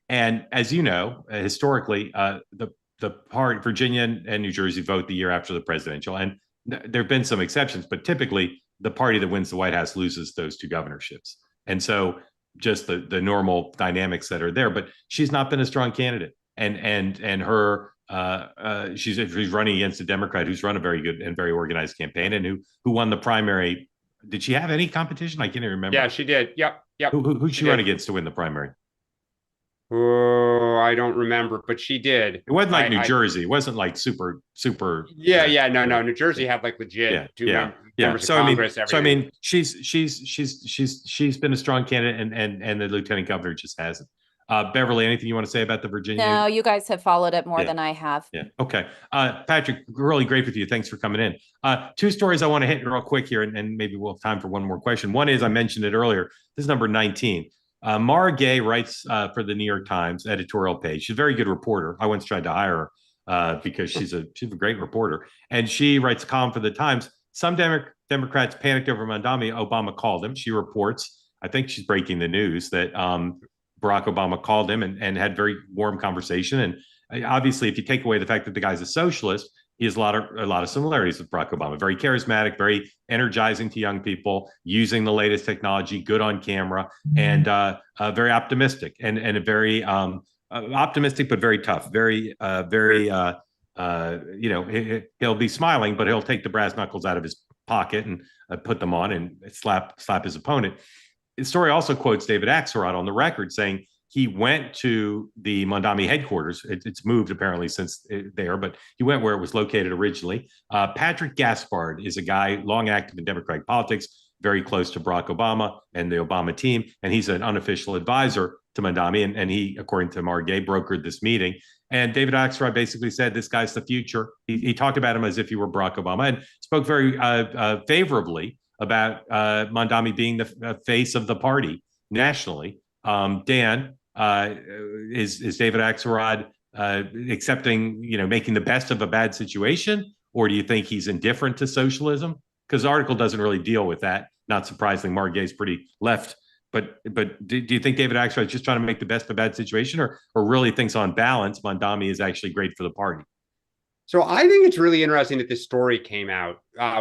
And as you know, historically, the part Virginia and New Jersey vote the year after the presidential, and there have been some exceptions, but typically the party that wins the White House loses those two governorships. And so just the normal dynamics that are there, but she's not been a strong candidate. And her she's running against a Democrat who's run a very good and very organized campaign, and who won the primary. Did she have any competition? I can't even remember. Yeah, she did. Yep. Who'd she run against to win the primary? Oh, I don't remember, but she did. It wasn't like New Jersey. It wasn't like super. Yeah. No. New Jersey had like legit members of Congress. So I mean, she's been a strong candidate, and the lieutenant governor just hasn't. Beverly, anything you want to say about the Virginia? No, you guys have followed it more than I have. Yeah. Okay. Patrick, really great with you. Thanks for coming in. Two stories I want to hit real quick here, and maybe we'll have time for one more question. One is, I mentioned it earlier. This is number 19. Mara Gay writes for the New York Times editorial page. She's a very good reporter. I once tried to hire her because she's a great reporter, and she writes a column for the Times. Some Democrats panicked over Mondani. Obama called him. She reports, I think she's breaking the news, that Barack Obama called him and had very warm conversation. And obviously, if you take away the fact that the guy's a socialist, he has a lot of similarities with Barack Obama. Very charismatic, very energizing to young people, using the latest technology, good on camera, and very optimistic and a very optimistic but very tough. He'll be smiling, but he'll take the brass knuckles out of his pocket and put them on and slap his opponent. The story also quotes David Axelrod on the record saying he went to the Mondani headquarters. It's moved apparently since there, but he went where it was located originally. Patrick Gaspard is a guy long active in Democratic politics, very close to Barack Obama and the Obama team, and he's an unofficial advisor to Mondani, and he, according to Mara Gay, brokered this meeting. And David Axelrod basically said, this guy's the future. He talked about him as if he were Barack Obama and spoke very favorably about Mondani being the face of the party nationally. Dan, is David Axelrod accepting, making the best of a bad situation, or do you think he's indifferent to socialism? Because the article doesn't really deal with that. not surprisingly, Mark Gay's pretty left. But do you think David Axelrod is just trying to make the best of a bad situation, or really thinks on balance Mondami is actually great for the party? So I think it's really interesting that this story came out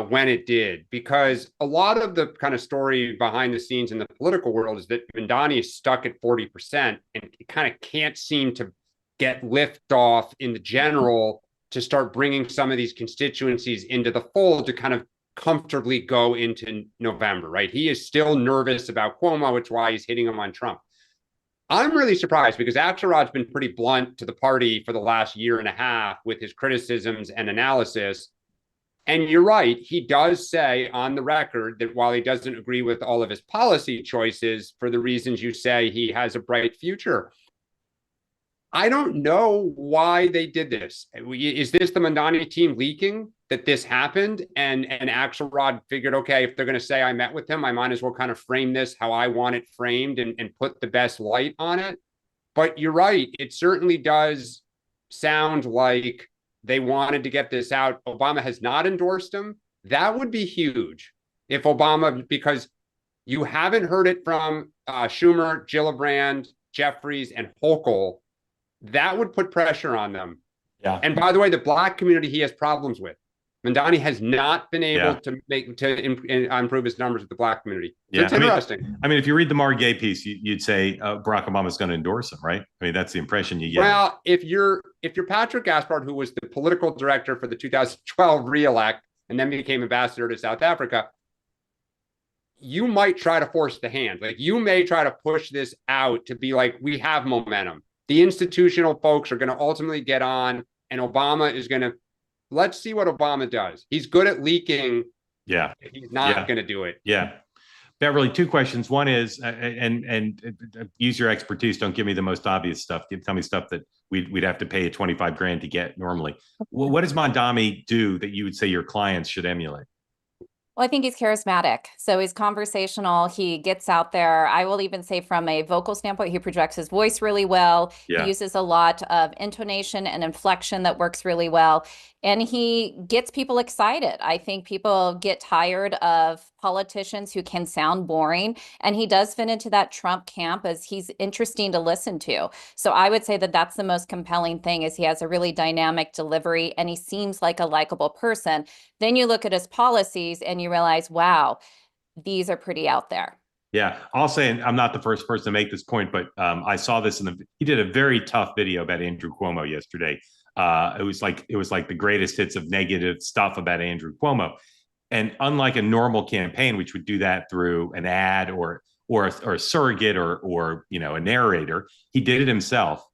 when it did, because a lot of the kind of story behind the scenes in the political world is that Mondani is stuck at 40% and it kind of can't seem to get lift off in the general to start bringing some of these constituencies into the fold to kind of comfortably go into November, right? He is still nervous about Cuomo, which is why he's hitting him on Trump. I'm really surprised because Axelrod's been pretty blunt to the party for the last year and a half with his criticisms and analysis. And you're right, he does say on the record that while he doesn't agree with all of his policy choices for the reasons you say, he has a bright future. I don't know why they did this. Is this the Mondani team leaking that this happened? And Axelrod figured, okay, if they're going to say I met with him, I might as well kind of frame this how I want it framed and put the best light on it. But you're right. It certainly does sound like they wanted to get this out. Obama has not endorsed him. That would be huge if Obama, because you haven't heard it from Schumer, Gillibrand, Jeffries, and Hochul. That would put pressure on them. Yeah. And by the way, the Black community he has problems with. Mondani has not been able to improve his numbers with the Black community. So it's interesting. I mean, if you read the Mark Gay piece, you'd say Barack Obama's going to endorse him, right? I mean, that's the impression you get. Well, if you're Patrick Gaspard, who was the political director for the 2012 reelect and then became ambassador to South Africa, you might try to force the hand. Like, you may try to push this out to be like, we have momentum. The institutional folks are going to ultimately get on, and Obama is going to, let's see what Obama does. He's good at leaking. Yeah. He's not going to do it. Yeah. Beverly, two questions. One is, and use your expertise. Don't give me the most obvious stuff. Tell me stuff that we'd have to pay $25,000 to get normally. What does Mondami do that you would say your clients should emulate? Well, I think he's charismatic. So he's conversational. He gets out there. I will even say from a vocal standpoint, he projects his voice really well. Yeah. He uses a lot of intonation and inflection that works really well. And he gets people excited. I think people get tired of politicians who can sound boring. And he does fit into that Trump camp as he's interesting to listen to. So I would say that that's the most compelling thing, is he has a really dynamic delivery and he seems like a likable person. Then you look at his policies and you realize, wow, these are pretty out there. Yeah, I'll say, and I'm not the first person to make this point, but I saw this he did a very tough video about Andrew Cuomo yesterday. It was like the greatest hits of negative stuff about Andrew Cuomo. And unlike a normal campaign, which would do that through an ad or a surrogate or a narrator, he did it himself.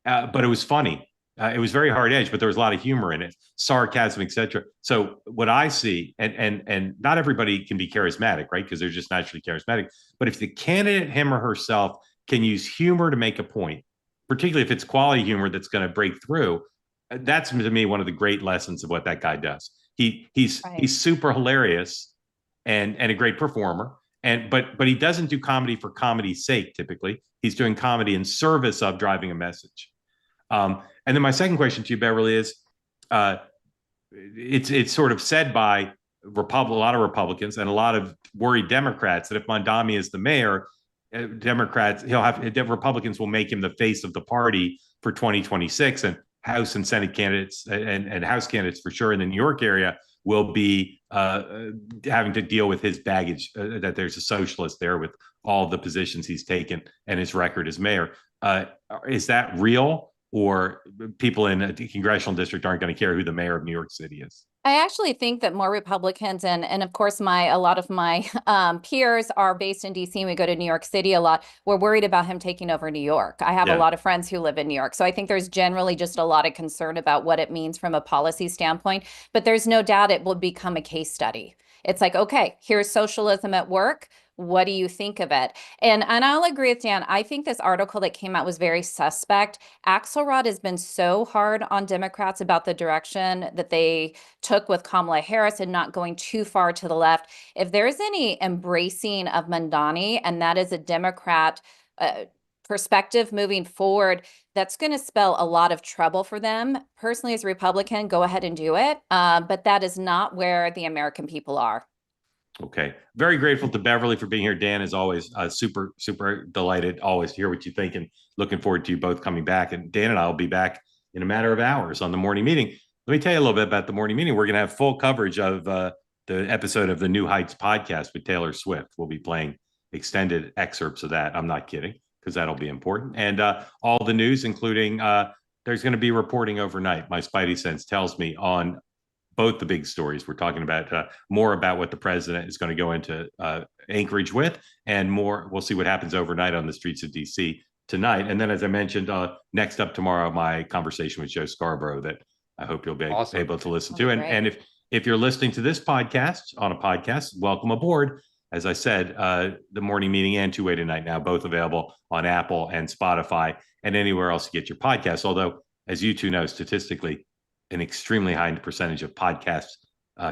But it was funny. It was very hard edge, but there was a lot of humor in it, sarcasm, etc. So what I see, and not everybody can be charismatic, right? Because they're just naturally charismatic. But if the candidate, him or herself, can use humor to make a point, particularly if it's quality humor that's going to break through, that's to me one of the great lessons of what that guy does. He's super hilarious and a great performer. But he doesn't do comedy for comedy's sake. Typically, he's doing comedy in service of driving a message. And then my second question to you, Beverly, is it's sort of said by a lot of Republicans and a lot of worried Democrats that if Mondami is the mayor, Republicans will make him the face of the party for 2026, and House and Senate candidates and House candidates for sure in the New York area will be having to deal with his baggage, that there's a socialist there with all the positions he's taken and his record as mayor. Is that real? Or people in a congressional district aren't going to care who the mayor of New York City is? I actually think that more Republicans and of course a lot of my peers are based in DC, and we go to New York City a lot. We're worried about him taking over New York. I have a lot of friends who live in New York. So I think there's generally just a lot of concern about what it means from a policy standpoint, but there's no doubt it will become a case study. It's like, okay, here's socialism at work. What do you think of it? And I'll agree with Dan. I think this article that came out was very suspect. Axelrod has been so hard on Democrats about the direction that they took with Kamala Harris and not going too far to the left. If there's any embracing of Mondani, and that is a Democrat perspective moving forward, that's going to spell a lot of trouble for them. Personally, as a Republican, go ahead and do it. But that is not where the American people are. Okay. Very grateful to Beverly for being here. Dan, as always, super, super delighted always to hear what you think, and looking forward to you both coming back. And Dan and I will be back in a matter of hours on the morning meeting. Let me tell you a little bit about the morning meeting. We're going to have full coverage of the episode of the New Heights podcast with Taylor Swift. We'll be playing extended excerpts of that. I'm not kidding, because that'll be important. And all the news, including there's going to be reporting overnight. My spidey sense tells me on both the big stories. We're talking about more about what the president is going to go into Anchorage with, and more. We'll see what happens overnight on the streets of DC tonight. And then, as I mentioned, next up tomorrow, my conversation with Joe Scarborough that I hope you'll be able to listen to. And if you're listening to this podcast on a podcast, welcome aboard. As I said, the morning meeting and Two Way Tonight now both available on Apple and Spotify and anywhere else you get your podcasts. Although, as you two know, statistically, an extremely high percentage of podcast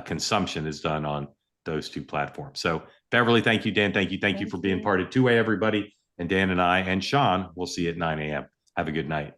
consumption is done on those two platforms. So Beverly, thank you. Dan, thank you for being part of Two Way, everybody. And Dan and I and Sean, we'll see you at 9 a.m. Have a good night.